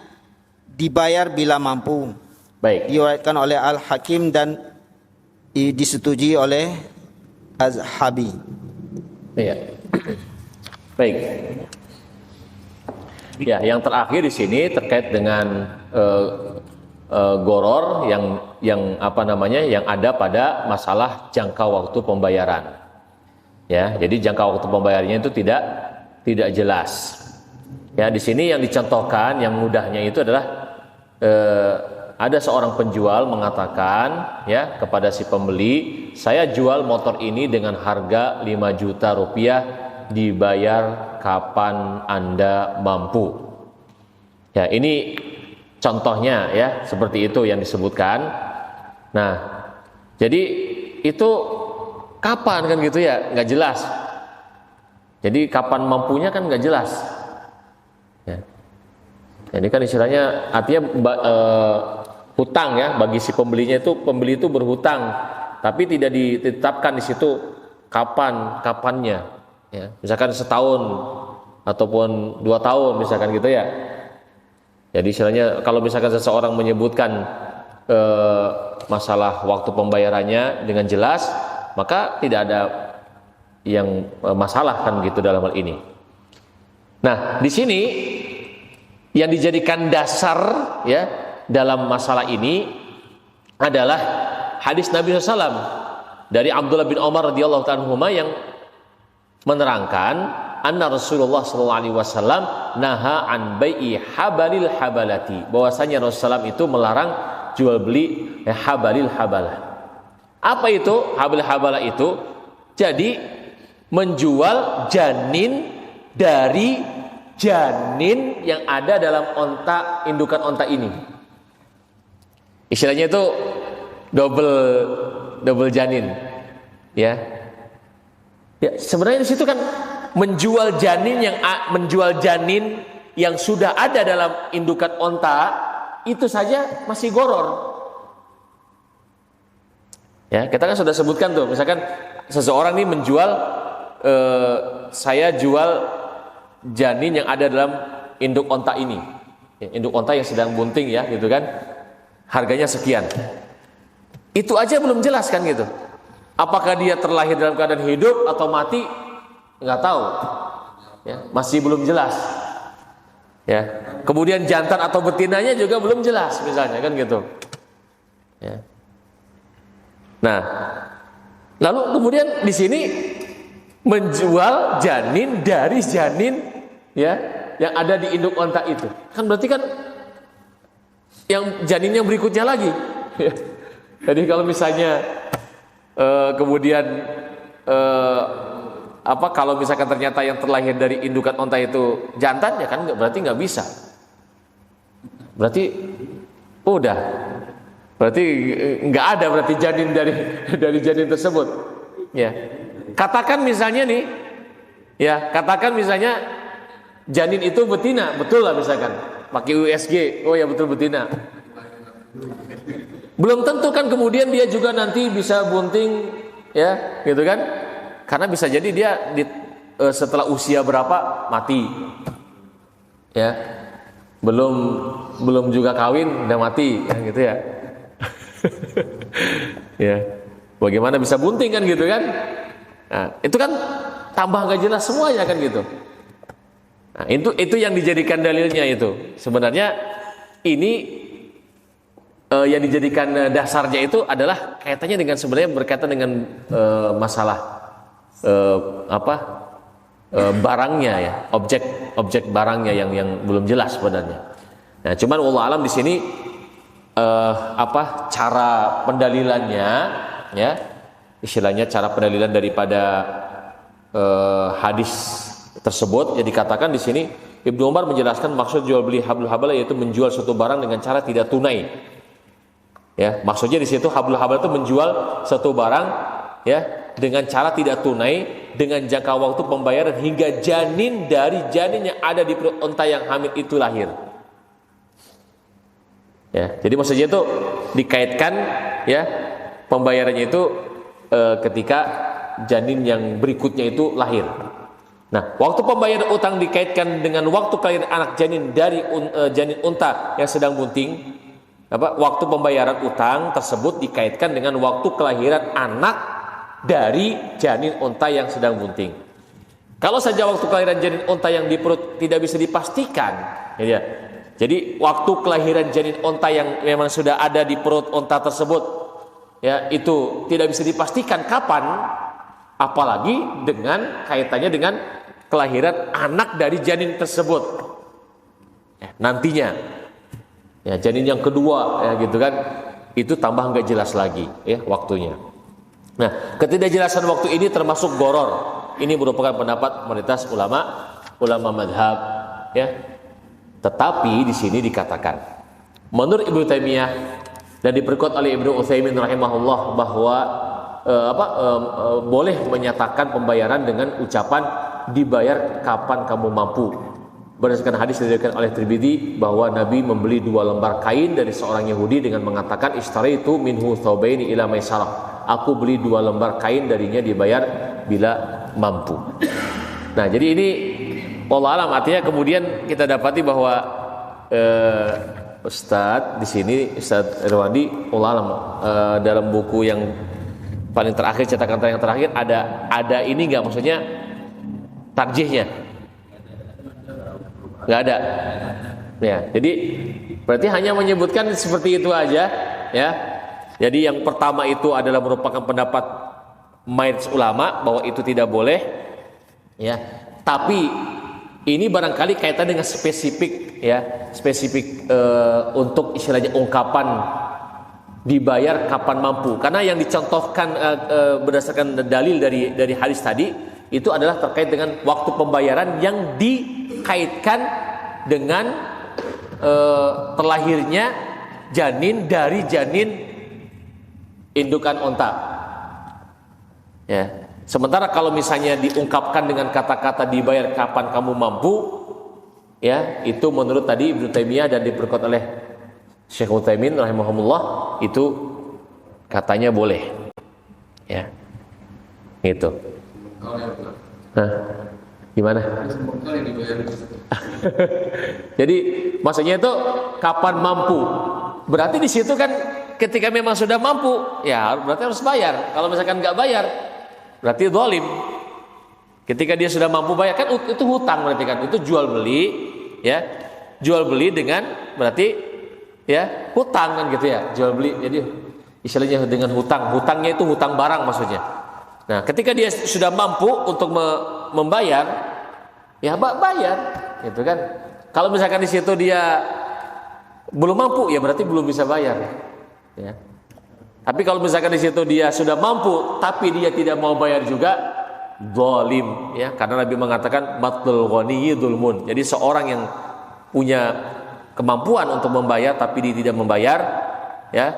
S8: dibayar bila mampu.
S1: Baik.
S8: Diriwayatkan oleh Al-Hakim dan disetujui oleh Az-Zahabi.
S1: Iya. Baik. Ya, yang terakhir di sini terkait dengan goror yang apa namanya, yang ada pada masalah jangka waktu pembayaran. Ya, jadi jangka waktu pembayarannya itu tidak jelas. Ya, di sini yang dicontohkan yang mudahnya itu adalah ada seorang penjual mengatakan ya kepada si pembeli, saya jual motor ini dengan harga 5 juta rupiah, dibayar kapan Anda mampu. Ya, ini contohnya ya, seperti itu yang disebutkan. Nah, jadi itu kapan kan gitu ya, nggak jelas. Jadi kapan mampunya kan nggak jelas. Ya. Ini kan istilahnya artinya hutang ya, bagi si pembelinya itu, pembeli itu berhutang, tapi tidak ditetapkan di situ kapannya. Ya. Misalkan setahun ataupun 2 tahun misalkan gitu ya. Jadi istilahnya kalau misalkan seseorang menyebutkan masalah waktu pembayarannya dengan jelas, maka tidak ada yang masalah kan gitu dalam hal ini. Nah, di sini yang dijadikan dasar ya dalam masalah ini adalah hadis Nabi SAW dari Abdullah bin Umar radhiyallahu anhu yang menerangkan anna Rasulullah SAW naha an bai'i habalil habalati, bahwasanya Rasulullah itu melarang jual beli habalil habalah. Apa itu habalil habalah itu? Jadi menjual janin dari janin yang ada dalam onta, indukan onta ini. Istilahnya itu double janin. Ya. Ya, sebenarnya di situ kan menjual janin yang sudah ada dalam indukan onta itu saja masih goror. Ya, kita kan sudah sebutkan tuh, misalkan seseorang ini menjual saya jual janin yang ada dalam induk onta ini, induk onta yang sedang bunting ya, gitu kan, harganya sekian. Itu aja belum jelas kan gitu. Apakah dia terlahir dalam keadaan hidup atau mati? Nggak tahu. Ya, masih belum jelas. Ya. Kemudian jantan atau betinanya juga belum jelas, misalnya kan gitu. Ya. Nah, lalu kemudian di sini menjual janin dari janin ya yang ada di induk onta itu. Kan berarti kan yang janin yang berikutnya lagi. Jadi kalau misalnya kemudian kalau misalkan ternyata yang terlahir dari indukan onta itu jantan, ya kan berarti nggak bisa. Berarti udah. Berarti nggak ada berarti janin dari janin tersebut. Ya. Katakan misalnya nih, ya katakan misalnya janin itu betina, betul lah misalkan. Pakai USG, oh ya betul betina. Belum tentu kan kemudian dia juga nanti bisa bunting, ya gitu kan? Karena bisa jadi dia setelah usia berapa mati, ya belum juga kawin udah mati, ya gitu ya. Ya, bagaimana bisa bunting kan gitu kan? Nah, itu kan tambah gak jelas semuanya kan gitu. Nah, itu yang dijadikan dalilnya itu. Sebenarnya ini yang dijadikan dasarnya itu adalah kaitannya dengan sebenarnya berkaitan dengan masalah barangnya ya, objek barangnya yang belum jelas sebenarnya. Nah, cuman wallahu alam di sini cara pendalilannya ya, istilahnya cara pendalilan daripada hadis tersebut yang dikatakan di sini Ibnu Umar menjelaskan maksud jual beli hablul habala yaitu menjual suatu barang dengan cara tidak tunai. Ya, maksudnya di situ hablul habala itu menjual suatu barang ya dengan cara tidak tunai dengan jangka waktu pembayaran hingga janin dari janin yang ada di perut unta yang hamil itu lahir. Ya, jadi maksudnya itu dikaitkan ya pembayarannya itu ketika janin yang berikutnya itu lahir. Nah, waktu pembayaran utang dikaitkan dengan waktu kelahiran anak janin dari janin unta yang sedang bunting. Waktu pembayaran utang tersebut dikaitkan dengan waktu kelahiran anak dari janin unta yang sedang bunting. Kalau saja waktu kelahiran janin unta yang di perut tidak bisa dipastikan, ya. Jadi waktu kelahiran janin unta yang memang sudah ada di perut unta tersebut, ya itu tidak bisa dipastikan kapan, apalagi dengan kaitannya dengan kelahiran anak dari janin tersebut. Ya, nantinya, ya janin yang kedua, ya gitu kan, itu tambah nggak jelas lagi, ya waktunya. Nah, ketidakjelasan waktu ini termasuk goror. Ini merupakan pendapat mayoritas ulama madhab, ya. Tetapi di sini dikatakan, menurut Ibnu Taimiyah dan diperkuat oleh Ibnu Utsaimin rahimahullah bahwa boleh menyatakan pembayaran dengan ucapan dibayar kapan kamu mampu. Berdasarkan hadis diriwayatkan oleh Tirmidzi bahwa Nabi membeli 2 lembar kain dari seorang Yahudi dengan mengatakan istaraitu minhu thawbaini ila maisarah. Aku beli 2 lembar kain darinya dibayar bila mampu. Nah, jadi ini wallahu alam, artinya kemudian kita dapati bahwa Ustadz di sini Ustadz Irwandi wallahu alam dalam buku yang paling terakhir, cetakan yang terakhir ada ini nggak, maksudnya tarjihnya nggak ada ya. Jadi berarti hanya menyebutkan seperti itu aja ya. Jadi yang pertama itu adalah merupakan pendapat mayoritas ulama bahwa itu tidak boleh ya, tapi ini barangkali kaitan dengan spesifik ya, untuk istilahnya ungkapan dibayar kapan mampu. Karena yang dicontohkan berdasarkan dalil dari hadis tadi itu adalah terkait dengan waktu pembayaran yang dikaitkan dengan terlahirnya janin dari janin indukan onta. Ya. Sementara kalau misalnya diungkapkan dengan kata-kata dibayar kapan kamu mampu, ya itu menurut tadi Ibnu Taimiyah dan diperkuat oleh Syekh Utsaimin rahimahumullah itu katanya boleh, ya, itu. Gimana? Jadi maksudnya itu kapan mampu? Berarti di situ kan ketika memang sudah mampu, ya berarti harus bayar. Kalau misalkan nggak bayar, berarti zalim. Ketika dia sudah mampu bayar, kan itu hutang berarti kan, itu jual beli, ya, jual beli dengan berarti ya hutang kan gitu ya, jual beli. Jadi istilahnya dengan hutang, hutangnya itu hutang barang maksudnya. Nah, ketika dia sudah mampu untuk membayar, ya bayar, gitu kan. Kalau misalkan di situ dia belum mampu, ya berarti belum bisa bayar, ya. Tapi kalau misalkan di situ dia sudah mampu, tapi dia tidak mau bayar juga, zalim, ya. Karena Nabi mengatakan matlul ghaniyyi dzulmun. Jadi seorang yang punya kemampuan untuk membayar tapi dia tidak membayar, ya,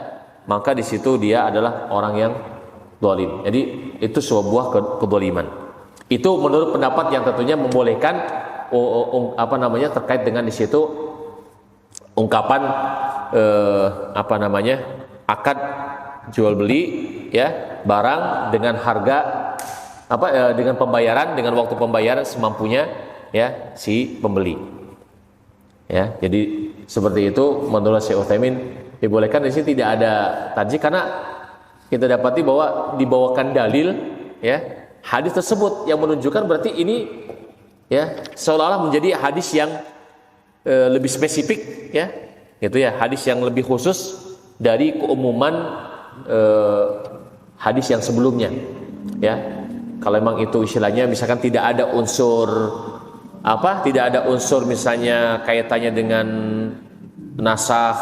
S1: maka di situ dia adalah orang yang zalim. Jadi itu sebuah kezaliman. Itu menurut pendapat yang tentunya membolehkan terkait dengan di situ ungkapan akad jual beli, ya, barang dengan harga dengan pembayaran, dengan waktu pembayaran semampunya, ya, si pembeli. Ya, jadi seperti itu menurut Syekh Utsaimin dibolehkan. Di sini tidak ada tajik karena kita dapati bahwa dibawakan dalil, ya, hadis tersebut yang menunjukkan berarti ini, ya, seolah-olah menjadi hadis yang lebih spesifik, ya, gitu ya, hadis yang lebih khusus dari keumuman hadis yang sebelumnya, ya. Kalau memang itu istilahnya misalkan tidak ada unsur misalnya kaitannya dengan nasikh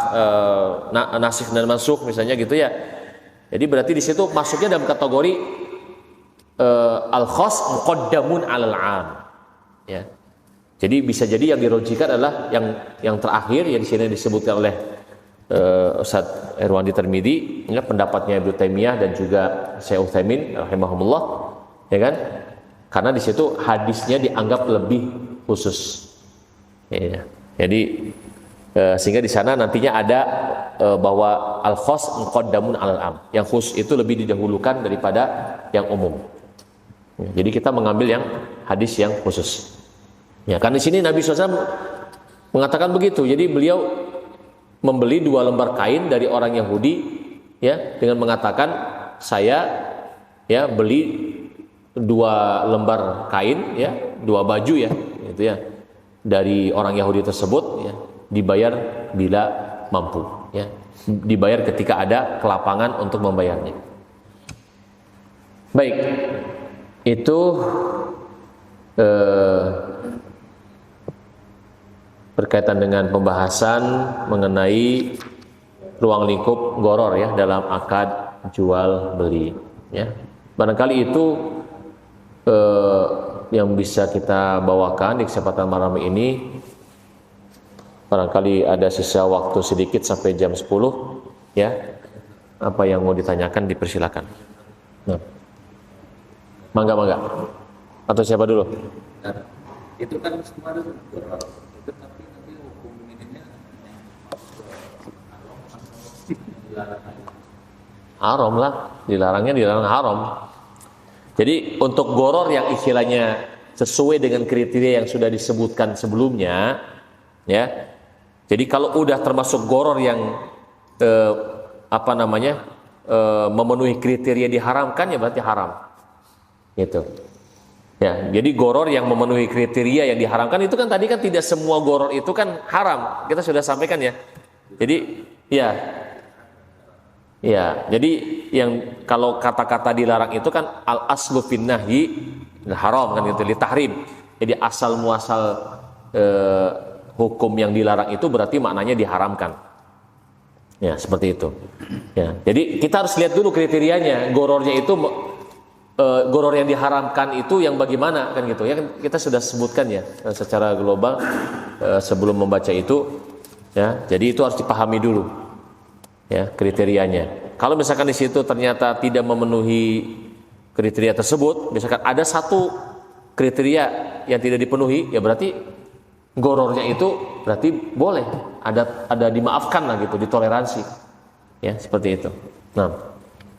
S1: dan mansukh misalnya gitu ya. Jadi berarti di situ masuknya dalam kategori al-khas muqaddamun 'alal 'am. Ya. Jadi bisa jadi yang dirojikan adalah yang terakhir yang di sini disebutkan oleh Ustaz Irwandi Tirmidzi, ya, pendapatnya Ibnu Taimiyah dan juga Syekh Utsaimin rahimahumullah, ya kan? Karena di situ hadisnya dianggap lebih khusus. Ya. Jadi sehingga di sana nantinya ada bahwa al-khas muqaddamun 'alal 'am. Yang khusus itu lebih didahulukan daripada yang umum. Ya, jadi kita mengambil yang hadis yang khusus. Ya, kan di sini Nabi SAW mengatakan begitu. Jadi beliau membeli 2 lembar kain dari orang Yahudi, ya, dengan mengatakan saya, ya, beli 2 lembar kain, ya, 2 baju, ya, gitu ya, dari orang Yahudi tersebut, ya, dibayar bila mampu, ya, dibayar ketika ada kelapangan untuk membayarnya. Baik, itu berkaitan dengan pembahasan mengenai ruang lingkup gharar, ya, dalam akad jual beli, ya. Barangkali itu yang bisa kita bawakan di kesempatan malam ini. Barangkali ada sisa waktu sedikit sampai jam 10, ya. Apa yang mau ditanyakan dipersilakan. Nah. Mangga. Atau siapa dulu?
S9: Itu kan semua itu tapi nanti hukum ininya
S1: haram lah, dilarang haram. Jadi untuk gharar yang istilahnya sesuai dengan kriteria yang sudah disebutkan sebelumnya, ya. Jadi kalau udah termasuk gharar yang memenuhi kriteria diharamkan, ya berarti haram. Gitu. Ya, jadi gharar yang memenuhi kriteria yang diharamkan itu kan tadi kan tidak semua gharar itu kan haram. Kita sudah sampaikan, ya. Jadi ya, jadi yang kalau kata-kata dilarang itu kan al aslu fin nahyi haram kan gitu, li tahrim. Jadi asal muasal hukum yang dilarang itu berarti maknanya diharamkan. Ya, seperti itu. Ya, jadi kita harus lihat dulu kriterianya. Gorornya itu goror yang diharamkan itu yang bagaimana kan gitu. Ya, kita sudah sebutkan, ya, secara global sebelum membaca itu, ya. Jadi itu harus dipahami dulu, ya, kriterianya. Kalau misalkan di situ ternyata tidak memenuhi kriteria tersebut, misalkan ada satu kriteria yang tidak dipenuhi, ya berarti gorornya itu berarti boleh, ada dimaafkan lah gitu, ditoleransi, ya, seperti itu. Nah,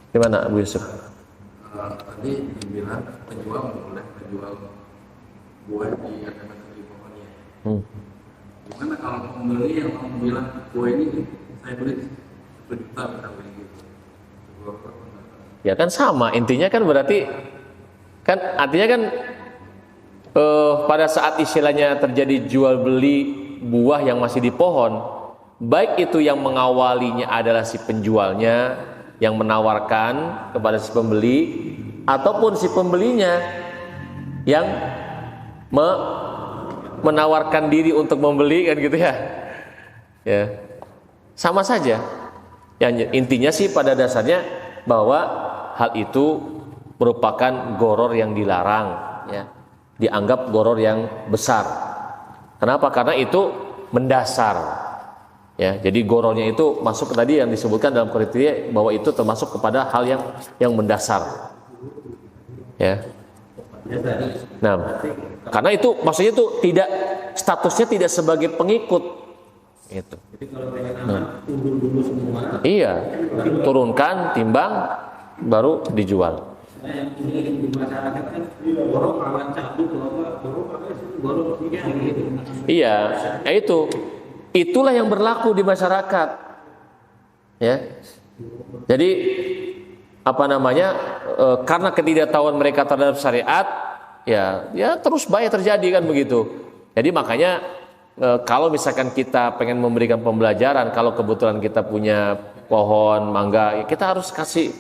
S1: gimana Bu Yusuf?
S9: Tadi dibilang penjual boleh menjual buah di harga di pohonnya.
S10: Gimana kalau pembeli yang bilang kue ini saya beli 10 juta misalnya gitu.
S1: Ya kan sama, intinya kan berarti kan artinya kan pada saat istilahnya terjadi jual beli buah yang masih di pohon, baik itu yang mengawalinya adalah si penjualnya yang menawarkan kepada si pembeli ataupun si pembelinya yang menawarkan diri untuk membeli kan gitu ya. Ya. Sama saja. Yang intinya sih pada dasarnya bahwa hal itu merupakan goror yang dilarang ya. Dianggap goror yang besar. Kenapa? Karena itu mendasar. Ya, jadi gorornya itu masuk ke tadi yang disebutkan dalam kriteria bahwa itu termasuk kepada hal yang mendasar. Ya. Nah, karena itu maksudnya itu tidak statusnya tidak sebagai pengikut. Itu.
S5: Jadi kalau pengen aman, undur dulu semua.
S1: Iya, turunkan, timbang, baru dijual.
S5: Nah, yang ini di masyarakat kan borong lawan cabut, borong tiga gitu.
S1: Iya, ya itu. Itulah yang berlaku di masyarakat. Ya. Jadi apa namanya? Karena ketidaktahuan mereka terhadap syariat, ya terus banyak terjadi kan begitu. Jadi makanya kalau misalkan kita pengen memberikan pembelajaran, kalau kebetulan kita punya pohon mangga, ya kita harus kasih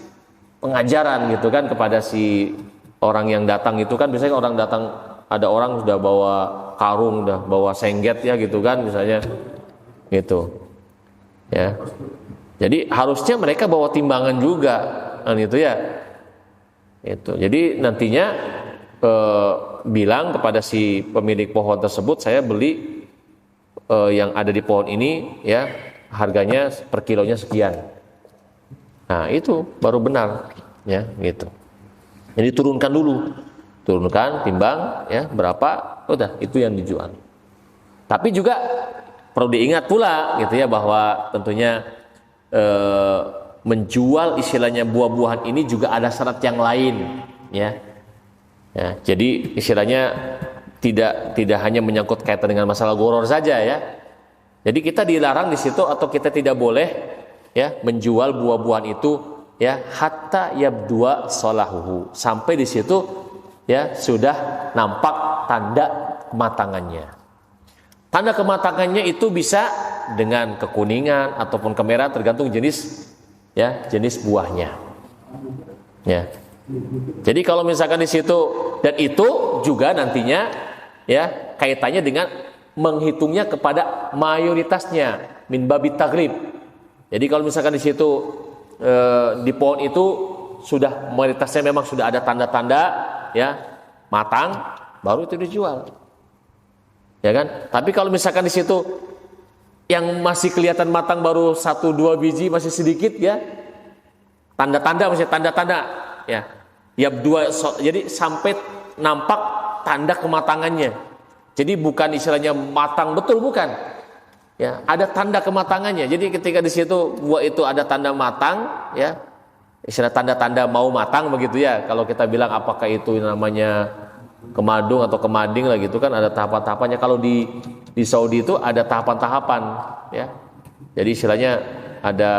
S1: pengajaran gitu kan kepada si orang yang datang itu kan. Biasanya orang datang, ada orang sudah bawa karung, udah bawa sengget ya gitu kan misalnya gitu ya. Jadi harusnya mereka bawa timbangan juga kan itu ya. Itu. Jadi nantinya bilang kepada si pemilik pohon tersebut, saya beli yang ada di pohon ini ya harganya per kilonya sekian. Nah itu baru benar ya gitu. Jadi turunkan dulu, turunkan timbang ya berapa, udah itu yang dijual. Tapi juga perlu diingat pula gitu ya bahwa tentunya menjual istilahnya buah-buahan ini juga ada syarat yang lain ya. Ya, jadi istilahnya tidak hanya menyangkut kaitan dengan masalah goror saja ya. Jadi kita dilarang di situ atau kita tidak boleh ya menjual buah-buahan itu ya hatta yabdua salahuhu, sampai di situ ya sudah nampak tanda kematangannya. Tanda kematangannya itu bisa dengan kekuningan ataupun kemerahan tergantung jenis ya, jenis buahnya. Ya. Jadi kalau misalkan di situ, dan itu juga nantinya ya kaitannya dengan menghitungnya kepada mayoritasnya min babit taglib. Jadi kalau misalkan di situ di pohon itu sudah mayoritasnya memang sudah ada tanda-tanda ya matang, baru itu dijual. Ya kan? Tapi kalau misalkan di situ yang masih kelihatan matang baru 1-2 biji masih sedikit ya, tanda-tanda masih tanda-tanda ya. Jadi sampai nampak tanda kematangannya. Jadi bukan istilahnya matang betul, bukan. Ya, ada tanda kematangannya. Jadi ketika di situ buah itu ada tanda matang, ya, istilah tanda-tanda mau matang begitu ya. Kalau kita bilang apakah itu namanya kemadung atau kemading lah gitu kan, ada tahapan-tahapannya. Kalau di Saudi itu ada tahapan-tahapan, ya. Jadi istilahnya ada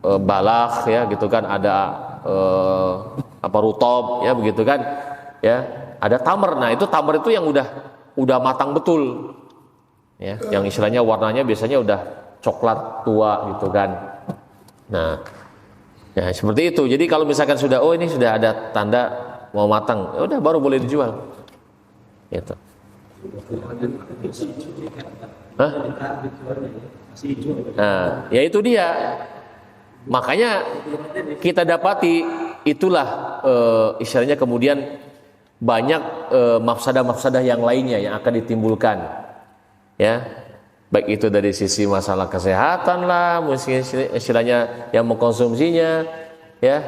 S1: balagh ya gitu kan, ada rutob ya begitu kan, ya. Ada tamar. Nah, itu tamar itu yang udah matang betul. Ya, yang istilahnya warnanya biasanya udah coklat tua gitu kan. Nah, ya seperti itu. Jadi kalau misalkan sudah ini sudah ada tanda mau matang, ya udah baru boleh dijual. Gitu. Hah? Nah, ya itu dia. Makanya kita dapati itulah istilahnya kemudian banyak mafsadah-mafsadah yang lainnya yang akan ditimbulkan. Ya, baik itu dari sisi masalah kesehatan lah, mungkin istilahnya yang mengkonsumsinya, ya.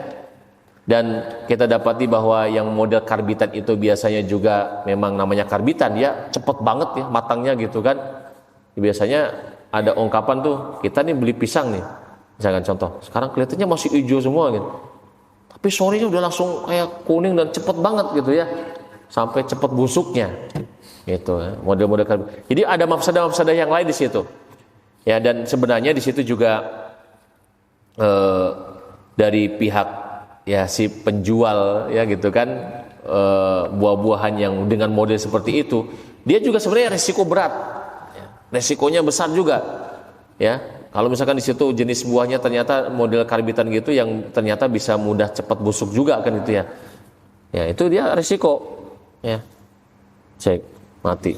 S1: Dan kita dapati bahwa yang model karbitan itu biasanya juga memang namanya karbitan, ya cepet banget ya matangnya gitu kan. Biasanya ada ungkapan tuh, kita nih beli pisang nih, misalkan contoh, sekarang kelihatannya masih hijau semua gitu, tapi sorenya udah langsung kayak kuning dan cepet banget gitu ya. sampai cepat busuknya. Gitu ya, model-model. Jadi ada mafsadah-mafsadah yang lain di situ. Ya, dan sebenarnya di situ juga dari pihak ya si penjual ya gitu kan, buah-buahan yang dengan model seperti itu, dia juga sebenarnya resiko berat. Ya, resikonya besar juga. Ya, kalau misalkan di situ jenis buahnya ternyata model karbitan gitu yang ternyata bisa mudah cepat busuk juga kan itu ya. Ya, itu dia resiko. Ya. Cek mati.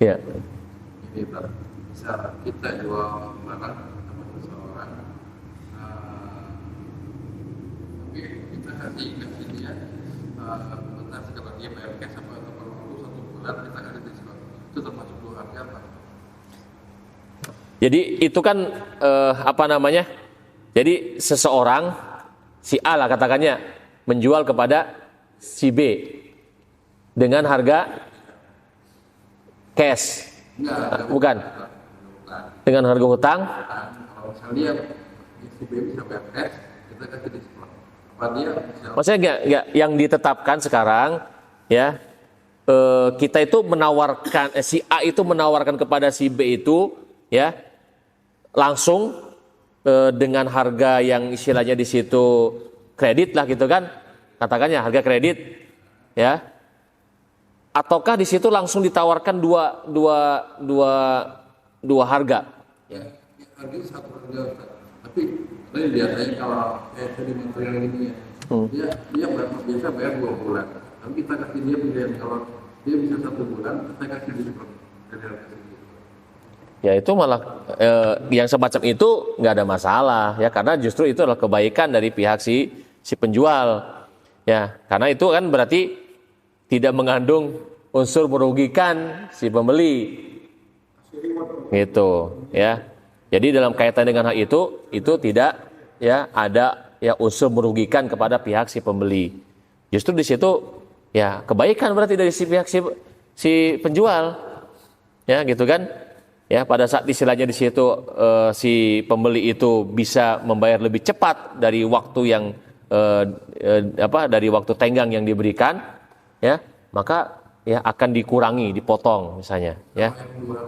S1: Ya.
S10: Jadi bisa kita jual barang sama seseorang, tapi kita kasih dia benar kalau dia bayar cash apa atau perlu 1 bulan kita kasih diskon. Itu termasuk dua harga apa?
S1: Jadi itu kan apa namanya? Jadi seseorang si A lah katakannya menjual kepada si B dengan harga cash. Bukan. Dengan harga hutang.
S10: Kalau misalnya dia si B bisa bayar cash, kita kasih diskon. Apa dia bisa?
S1: Maksudnya enggak yang ditetapkan sekarang ya, kita itu menawarkan si A itu menawarkan kepada si B itu ya langsung dengan harga yang istilahnya di situ kredit lah gitu kan, katakannya harga kredit ya, ataukah di situ langsung ditawarkan dua harga?
S10: Ya, harga satu harga, tapi biasanya kalau tadi material ini ya, dia biasa bayar 2 bulan, tapi kita kasih dia pilihan kalau dia bisa 1 bulan, kita kasih diskon dari harga segitu.
S1: Ya itu malah yang semacam itu nggak ada masalah ya, karena justru itu adalah kebaikan dari pihak si penjual ya, karena itu kan berarti tidak mengandung unsur merugikan si pembeli gitu ya. Jadi dalam kaitan dengan hal itu tidak ya ada ya unsur merugikan kepada pihak si pembeli. Justru di situ ya kebaikan berarti dari si pihak si penjual ya gitu kan. Ya, pada saat istilahnya di situ si pembeli itu bisa membayar lebih cepat dari waktu yang dari waktu tenggang yang diberikan, ya, maka ya akan dikurangi, dipotong misalnya, ya.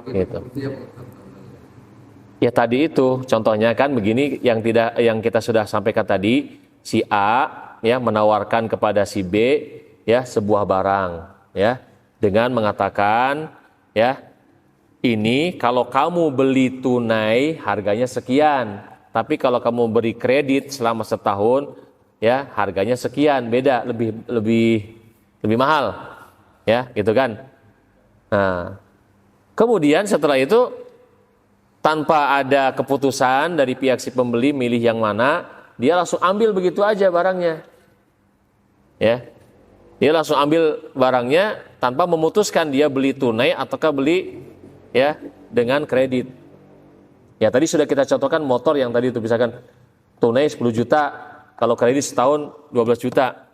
S1: Gitu. Ya tadi itu contohnya kan begini yang kita sudah sampaikan tadi, si A ya menawarkan kepada si B ya sebuah barang, ya, dengan mengatakan ya ini kalau kamu beli tunai harganya sekian, tapi kalau kamu beri kredit selama setahun, ya harganya sekian, beda, lebih mahal, ya gitu kan. Nah, kemudian setelah itu tanpa ada keputusan dari pihak si pembeli milih yang mana, dia langsung ambil begitu aja barangnya, ya. Dia langsung ambil barangnya tanpa memutuskan dia beli tunai ataukah beli ya dengan kredit. Ya tadi sudah kita contohkan motor yang tadi itu misalkan tunai 10 juta, kalau kredit setahun 12 juta.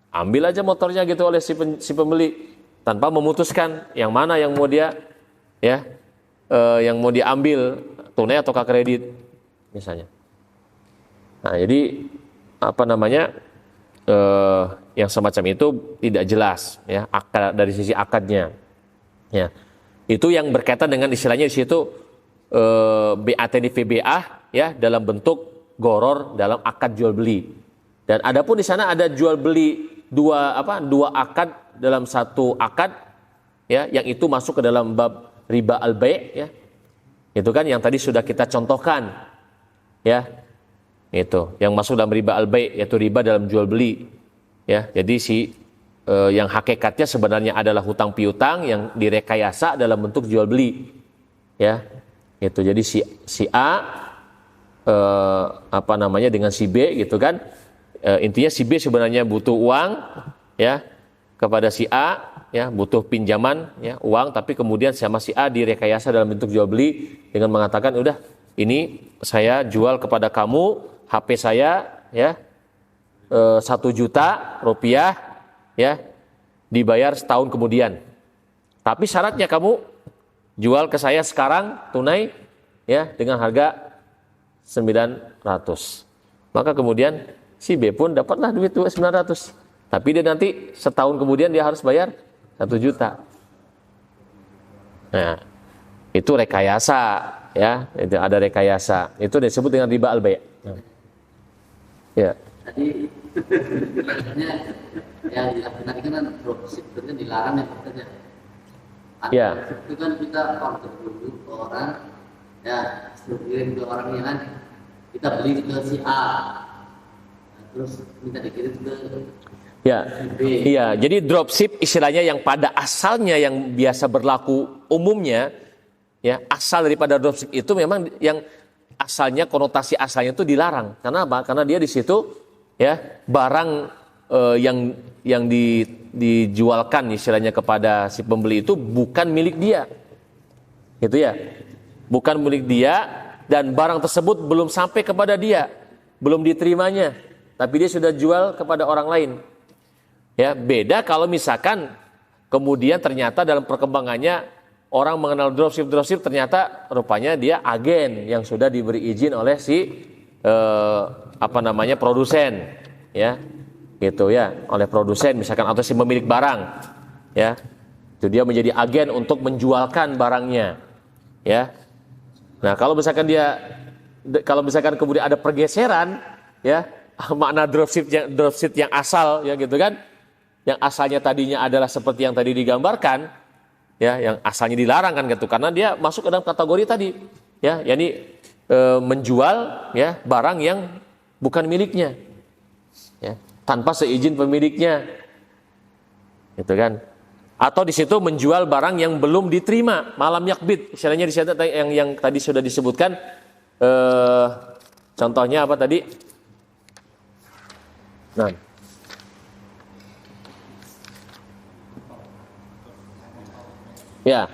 S1: Ambil aja motornya gitu oleh si pembeli tanpa memutuskan yang mana yang mau dia ya yang mau diambil tunai ataukah kredit misalnya. Nah, jadi apa namanya yang semacam itu tidak jelas ya dari sisi akadnya. Ya. Itu yang berkaitan dengan istilahnya di situ BATD VBA ya dalam bentuk goror dalam akad jual beli. Dan adapun di sana ada jual beli dua akad dalam satu akad ya, yang itu masuk ke dalam bab riba al-bai' ya. Itu kan yang tadi sudah kita contohkan. Ya. Itu yang masuk dalam riba al-bai' yaitu riba dalam jual beli. Ya, jadi yang hakikatnya sebenarnya adalah hutang piutang yang direkayasa dalam bentuk jual beli, ya, itu jadi si A dengan si B gitu kan, intinya si B sebenarnya butuh uang, ya, kepada si A, ya, butuh pinjaman, ya, uang, tapi kemudian sama si A direkayasa dalam bentuk jual beli dengan mengatakan udah ini saya jual kepada kamu HP saya, ya, 1 juta rupiah. Ya, dibayar setahun kemudian. Tapi syaratnya kamu jual ke saya sekarang tunai ya dengan harga 900. Maka kemudian si B pun dapatlah duit 900. Tapi dia nanti setahun kemudian dia harus bayar 1 juta. Nah, itu rekayasa, ya. Itu ada rekayasa. Itu disebut dengan riba al-bai'. Ya.
S4: Tadi maksudnya yang dilakukan kan dropship itu kan dilarang ya katanya.
S1: Ya.
S4: Itu kan kita order dulu ke orang, ya kirim ke orangnya kan, kita beli ke si A, nah, terus minta dikirim ke
S1: Ya, iya. Jadi dropship istilahnya yang pada asalnya yang biasa berlaku umumnya, ya asal daripada dropship itu memang yang asalnya konotasi asalnya itu dilarang. Karena apa? Karena dia di situ ya barang yang dijualkan istilahnya kepada si pembeli itu bukan milik dia, gitu ya, bukan milik dia dan barang tersebut belum sampai kepada dia, belum diterimanya, tapi dia sudah jual kepada orang lain. Ya, beda kalau misalkan kemudian ternyata dalam perkembangannya orang mengenal dropship ternyata rupanya dia agen yang sudah diberi izin oleh si produsen, ya, gitu ya, oleh produsen misalkan atau si pemilik barang, ya, itu dia menjadi agen untuk menjualkan barangnya, ya. Nah kalau misalkan kemudian ada pergeseran, ya, makna dropship yang asal, ya gitu kan. Yang asalnya tadinya adalah seperti yang tadi digambarkan, ya, yang asalnya dilarang kan gitu, karena dia masuk ke dalam kategori tadi, ya, yakni menjual ya barang yang bukan miliknya, ya, tanpa seizin pemiliknya, gitu kan? Atau di situ menjual barang yang belum diterima, malam yakbid, istilahnya di situ yang tadi sudah disebutkan, contohnya apa tadi? Nah. Ya,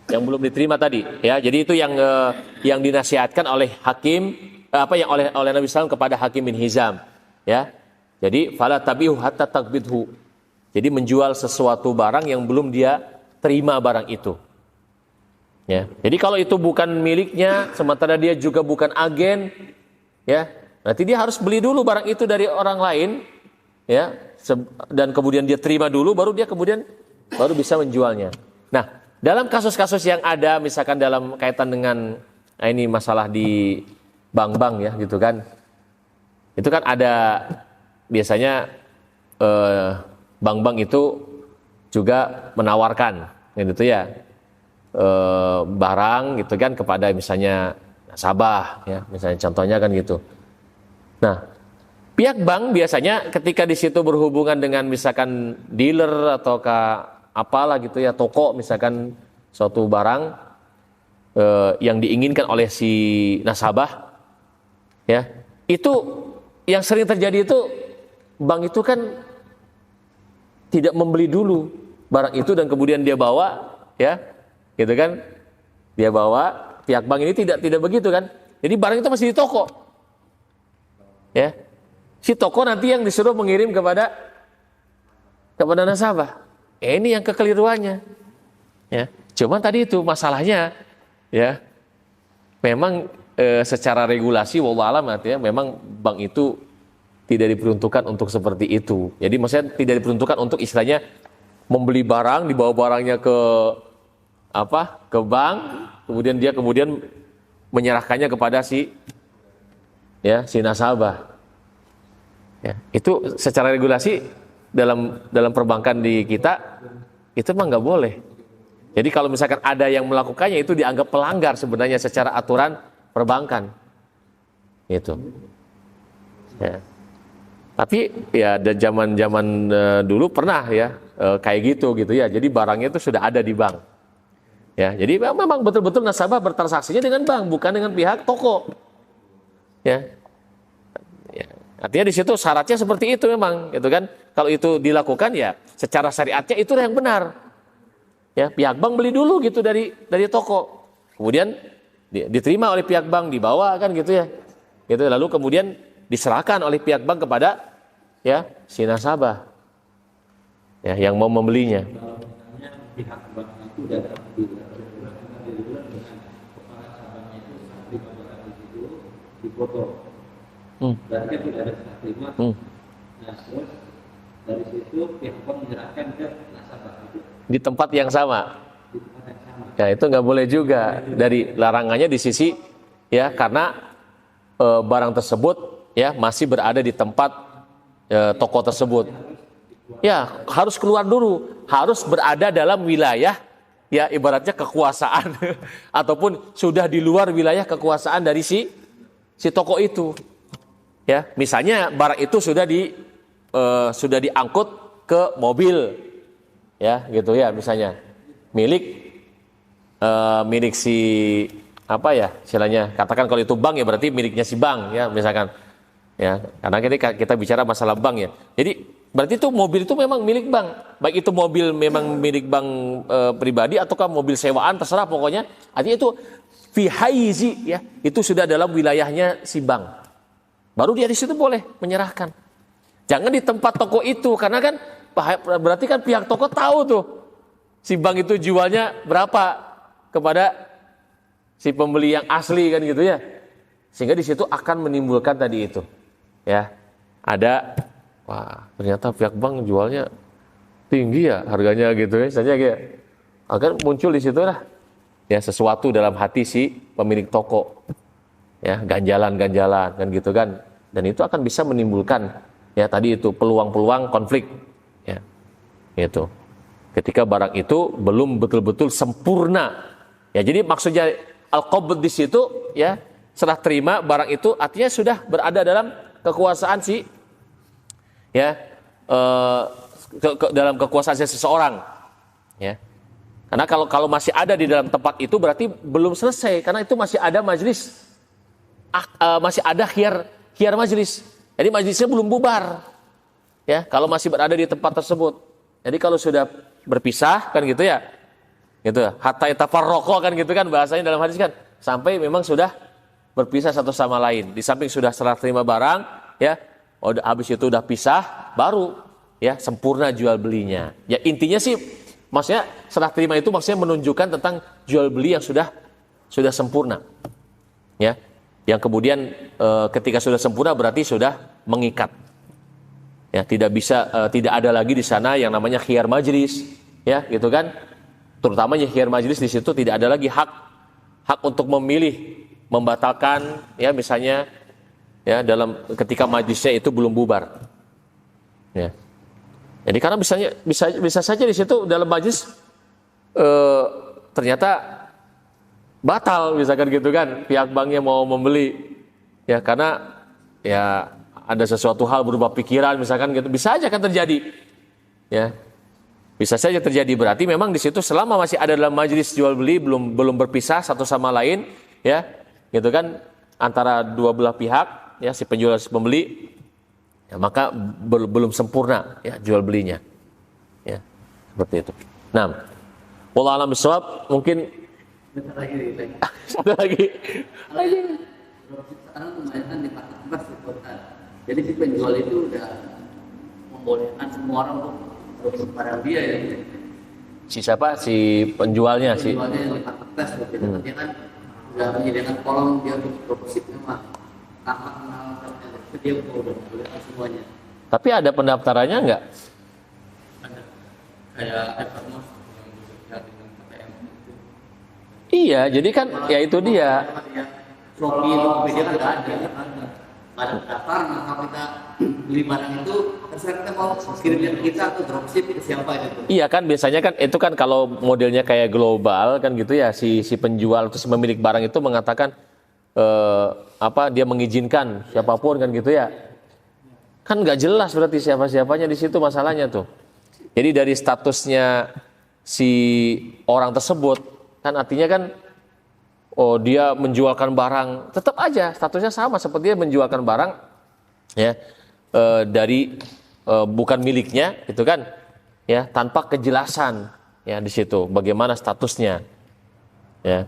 S1: yang belum diterima tadi, ya. Jadi itu yang dinasihatkan oleh hakim, oleh Nabi SAW kepada Hakim bin Hizam, ya. Jadi fala tabihu hatta takbidhu. Jadi menjual sesuatu barang yang belum dia terima barang itu. Ya. Jadi kalau itu bukan miliknya, sementara dia juga bukan agen, ya. Nanti dia harus beli dulu barang itu dari orang lain, ya. Dan kemudian dia terima dulu, baru bisa menjualnya. Nah, dalam kasus-kasus yang ada, misalkan dalam kaitan dengan ini masalah di bank-bank, ya, gitu kan, itu kan ada biasanya bank-bank itu juga menawarkan, gitu ya, barang, gitu kan, kepada misalnya nasabah, ya, misalnya contohnya kan gitu. Nah, pihak bank biasanya ketika di situ berhubungan dengan misalkan dealer ataukah apalah gitu ya, toko misalkan suatu barang yang diinginkan oleh si nasabah, ya, itu yang sering terjadi itu bank itu kan tidak membeli dulu barang itu dan kemudian dia bawa, ya, gitu kan, dia bawa, pihak bank ini tidak begitu kan, jadi barang itu masih di toko, ya, si toko nanti yang disuruh mengirim kepada nasabah. Ini yang kekeliruannya, ya. Cuman tadi itu masalahnya, ya, memang secara regulasi wallahualam, ya, memang bank itu tidak diperuntukkan untuk seperti itu. Jadi maksudnya tidak diperuntukkan untuk istilahnya membeli barang, dibawa barangnya ke bank, kemudian dia menyerahkannya kepada si nasabah. Ya, itu secara regulasi dalam perbankan di kita itu mah nggak boleh. Jadi kalau misalkan ada yang melakukannya itu dianggap pelanggar sebenarnya secara aturan perbankan. Itu. Ya. Tapi ya ada zaman dulu pernah ya kayak gitu ya. Jadi barangnya itu sudah ada di bank. Ya, jadi memang betul-betul nasabah bertransaksinya dengan bank, bukan dengan pihak toko. Ya. Artinya di situ syaratnya seperti itu memang, gitu kan? Kalau itu dilakukan ya secara syariatnya itu yang benar. Ya, pihak bank beli dulu gitu dari toko. Kemudian diterima oleh pihak bank, dibawa kan gitu ya. Gitu, lalu kemudian diserahkan oleh pihak bank kepada ya si nasabah. Ya, yang mau membelinya.
S2: Kalau misalnya pihak bank itu datang di dengan kepala cabangnya itu saat terima barang di situ dipotong. Berarti kan tidak ada serah terima. Nah, terus dari situ pihak bank menyerahkan ke nasabah itu
S1: Di tempat yang sama.
S2: di tempat yang sama.
S1: Ya itu nggak boleh juga. Dari larangannya di sisi ya karena barang tersebut ya masih berada di tempat toko tersebut. Ya harus keluar dulu, harus berada dalam wilayah ya ibaratnya kekuasaan ataupun sudah di luar wilayah kekuasaan dari si toko itu. Ya, misalnya barang itu sudah diangkut ke mobil. Ya, gitu ya misalnya. Milik si apa ya istilahnya, katakan kalau itu bank ya berarti miliknya si bank ya misalkan. Ya, karena kita bicara masalah bank ya. Jadi berarti itu mobil itu memang milik bank. Baik itu mobil memang milik bank pribadi ataukah mobil sewaan terserah pokoknya. Artinya itu fi haizi ya, itu sudah dalam wilayahnya si bank. Baru dia di situ boleh menyerahkan. Jangan di tempat toko itu karena kan berarti kan pihak toko tahu tuh si bank itu jualnya berapa kepada si pembeli yang asli kan gitu ya. Sehingga di situ akan menimbulkan tadi itu. Ya. Ada wah, ternyata pihak bank jualnya tinggi ya harganya gitu ya. Saja kayak akan muncul di situ lah ya sesuatu dalam hati si pemilik toko. Ya, ganjalan-ganjalan kan gitu kan. Dan itu akan bisa menimbulkan ya tadi itu peluang-peluang konflik ya. Itu. Ketika barang itu belum betul-betul sempurna. Ya, jadi maksudnya al-qabd di situ ya, serah terima barang itu artinya sudah berada dalam kekuasaan si ya dalam kekuasaan seseorang ya. Karena kalau masih ada di dalam tempat itu berarti belum selesai karena itu masih ada majelis masih ada khiyar majelis. Jadi majelisnya belum bubar. Ya, kalau masih berada di tempat tersebut. Jadi kalau sudah berpisah kan gitu ya. Gitu. Hatta yatafarraqa kan gitu kan bahasanya dalam hadis kan. Sampai memang sudah berpisah satu sama lain. Di samping sudah serah terima barang ya. Habis itu udah pisah baru ya sempurna jual belinya. Ya intinya sih maksudnya serah terima itu maksudnya menunjukkan tentang jual beli yang sudah sempurna. Ya. Yang kemudian ketika sudah sempurna berarti sudah mengikat. Ya, tidak ada lagi di sana yang namanya khiyar majlis, ya, gitu kan? Terutamanya khiyar majlis di situ tidak ada lagi hak untuk memilih, membatalkan, ya, misalnya, ya, dalam ketika majlisnya itu belum bubar. Ya. Jadi karena bisa saja di situ dalam majlis ternyata batal misalkan gitu kan pihak banknya mau membeli ya karena ya ada sesuatu hal berubah pikiran misalkan gitu bisa aja kan terjadi ya bisa saja terjadi berarti memang di situ selama masih ada dalam majelis jual beli belum berpisah satu sama lain ya gitu kan antara dua belah pihak ya si penjual dan si pembeli ya maka belum sempurna ya jual belinya ya seperti itu. Nah, wallahu a'lam bishawab mungkin
S2: Satu lagi. Sekarang kebanyakan di pasar di kota. Jadi si penjual itu udah membolehkan semua orang untuk berburu barang dia ya.
S1: Si siapa? Si penjualnya si.
S2: Penjualnya yang di marketplace gitu. Dia kan udah menyediakan kolom dia untuk dropship mah. Tanpa kenal dia udah membolehkan semuanya.
S1: Tapi ada pendaftarannya enggak?
S2: Ada. Kayak e-commerce.
S1: Iya, jadi kan ya itu dia.
S2: Shopee itu media kan nggak ada. Ada daftar, nah kalau kita beli barang itu, terserah kita mau kirimnya ke kita atau dropship ke siapa gitu.
S1: Iya kan biasanya kan itu kan kalau modelnya kayak global kan gitu ya si penjual atau si pemilik barang itu mengatakan dia mengizinkan siapapun kan gitu ya. Kan nggak jelas berarti siapa-siapanya di situ masalahnya tuh. Jadi dari statusnya si orang tersebut kan artinya kan dia menjualkan barang tetap aja statusnya sama seperti dia menjualkan barang ya dari bukan miliknya gitu kan ya tanpa kejelasan ya di situ bagaimana statusnya ya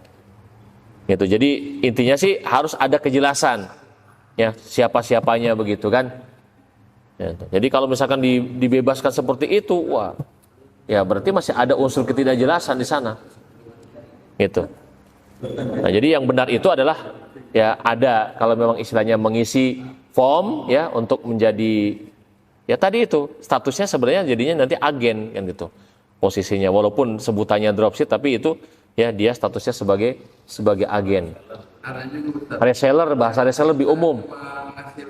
S1: gitu. Jadi intinya sih harus ada kejelasan ya siapa-siapanya begitu kan ya, jadi kalau misalkan dibebaskan seperti itu wah ya berarti masih ada unsur ketidakjelasan di sana gitu. Nah, jadi yang benar itu adalah ya ada kalau memang istilahnya mengisi form ya untuk menjadi Ya tadi itu statusnya sebenarnya jadinya nanti agen kan gitu posisinya, walaupun sebutannya dropship tapi itu ya dia statusnya sebagai agen.
S10: Ada juga Ustaz.
S1: Reseller, bahasa reseller lebih umum.
S10: Ngasih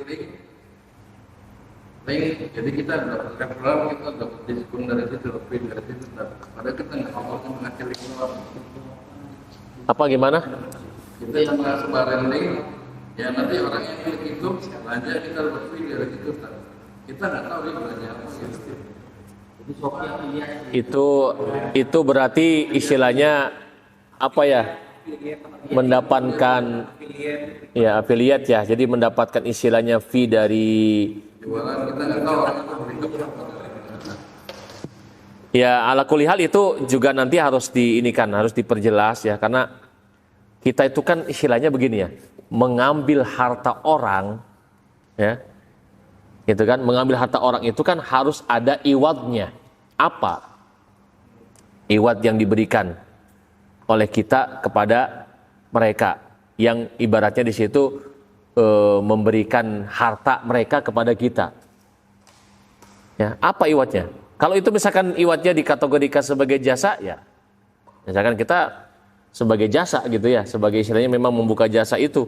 S10: link, jadi kita dapat referral, kita dapat diskon dari situ, free dari situ. Padahal kita nggak mau ngasih link doang.
S1: Apa gimana?
S10: Kita cuma sebarin link, ya nanti orang yang klik itu belanja, kita dapat free dari situ. Kita nggak tahu dia belanja apa gitu.
S1: Itu berarti istilahnya apa ya? Mendapatkan ya affiliate ya. Jadi mendapatkan istilahnya fee dari
S10: Jualan kita nggak tahu.
S1: ya ala kulli hal itu juga nanti harus harus diperjelas ya, karena kita itu kan istilahnya begini ya, mengambil harta orang ya. Gitu kan, mengambil harta orang itu kan harus ada iwadnya. Apa iwad yang diberikan oleh kita kepada mereka yang ibaratnya di situ memberikan harta mereka kepada kita. Ya, apa iwadnya? Kalau itu misalkan iwadnya dikategorikan sebagai jasa, ya misalkan kita sebagai jasa gitu ya, sebagai istilahnya memang membuka jasa itu,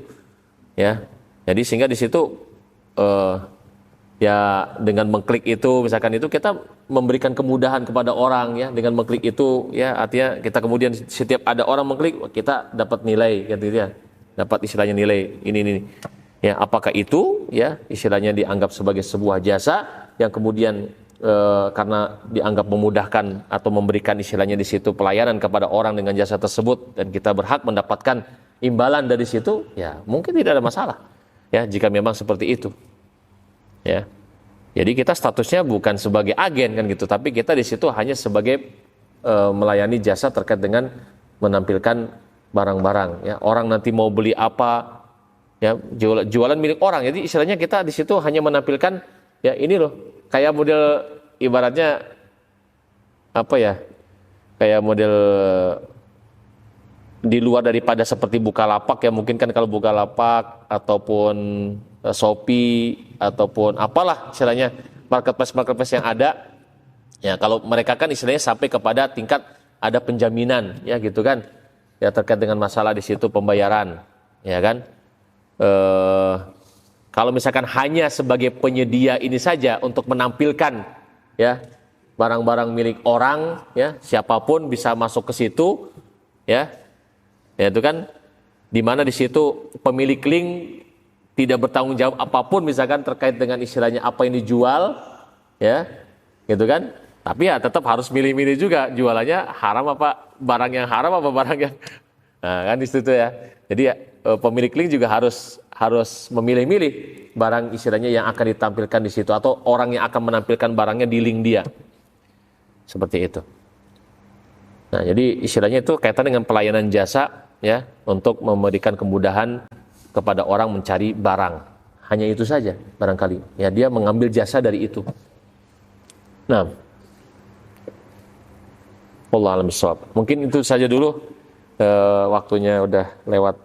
S1: ya. Jadi sehingga di situ ya dengan mengklik itu misalkan itu kita memberikan kemudahan kepada orang ya, dengan mengklik itu ya artinya kita kemudian setiap ada orang mengklik kita dapat nilai gitu ya, dapat istilahnya nilai ini ya, apakah itu ya istilahnya dianggap sebagai sebuah jasa yang kemudian karena dianggap memudahkan atau memberikan istilahnya di situ pelayanan kepada orang dengan jasa tersebut dan kita berhak mendapatkan imbalan dari situ, ya mungkin tidak ada masalah ya jika memang seperti itu. Ya, jadi kita statusnya bukan sebagai agen kan gitu, tapi kita di situ hanya sebagai melayani jasa terkait dengan menampilkan barang-barang. Ya, orang nanti mau beli apa, ya jualan milik orang. Jadi istilahnya kita di situ hanya menampilkan ya ini loh, kayak model ibaratnya apa ya, kayak model di luar daripada seperti Bukalapak ya, mungkin kan kalau Bukalapak ataupun Shopee ataupun apalah istilahnya marketplace yang ada ya, kalau mereka kan istilahnya sampai kepada tingkat ada penjaminan ya gitu kan ya, terkait dengan masalah di situ pembayaran ya kan. Kalau misalkan hanya sebagai penyedia ini saja untuk menampilkan ya barang-barang milik orang ya, siapapun bisa masuk ke situ ya itu kan, di mana di situ pemilik link tidak bertanggung jawab apapun misalkan terkait dengan istilahnya apa yang dijual ya gitu kan, tapi ya tetap harus milih-milih juga jualannya haram apa barang yang haram apa barang yang nah kan di situ ya. Jadi ya, pemilik link juga harus memilih-milih barang istilahnya yang akan ditampilkan di situ atau orang yang akan menampilkan barangnya di link dia seperti itu. Nah jadi istilahnya itu kaitan dengan pelayanan jasa ya, untuk memberikan kemudahan kepada orang mencari barang. Hanya itu saja barangkali. Ya dia mengambil jasa dari itu. Nah, wallahu a'lam bishawab. Mungkin itu saja dulu. Waktunya udah lewat.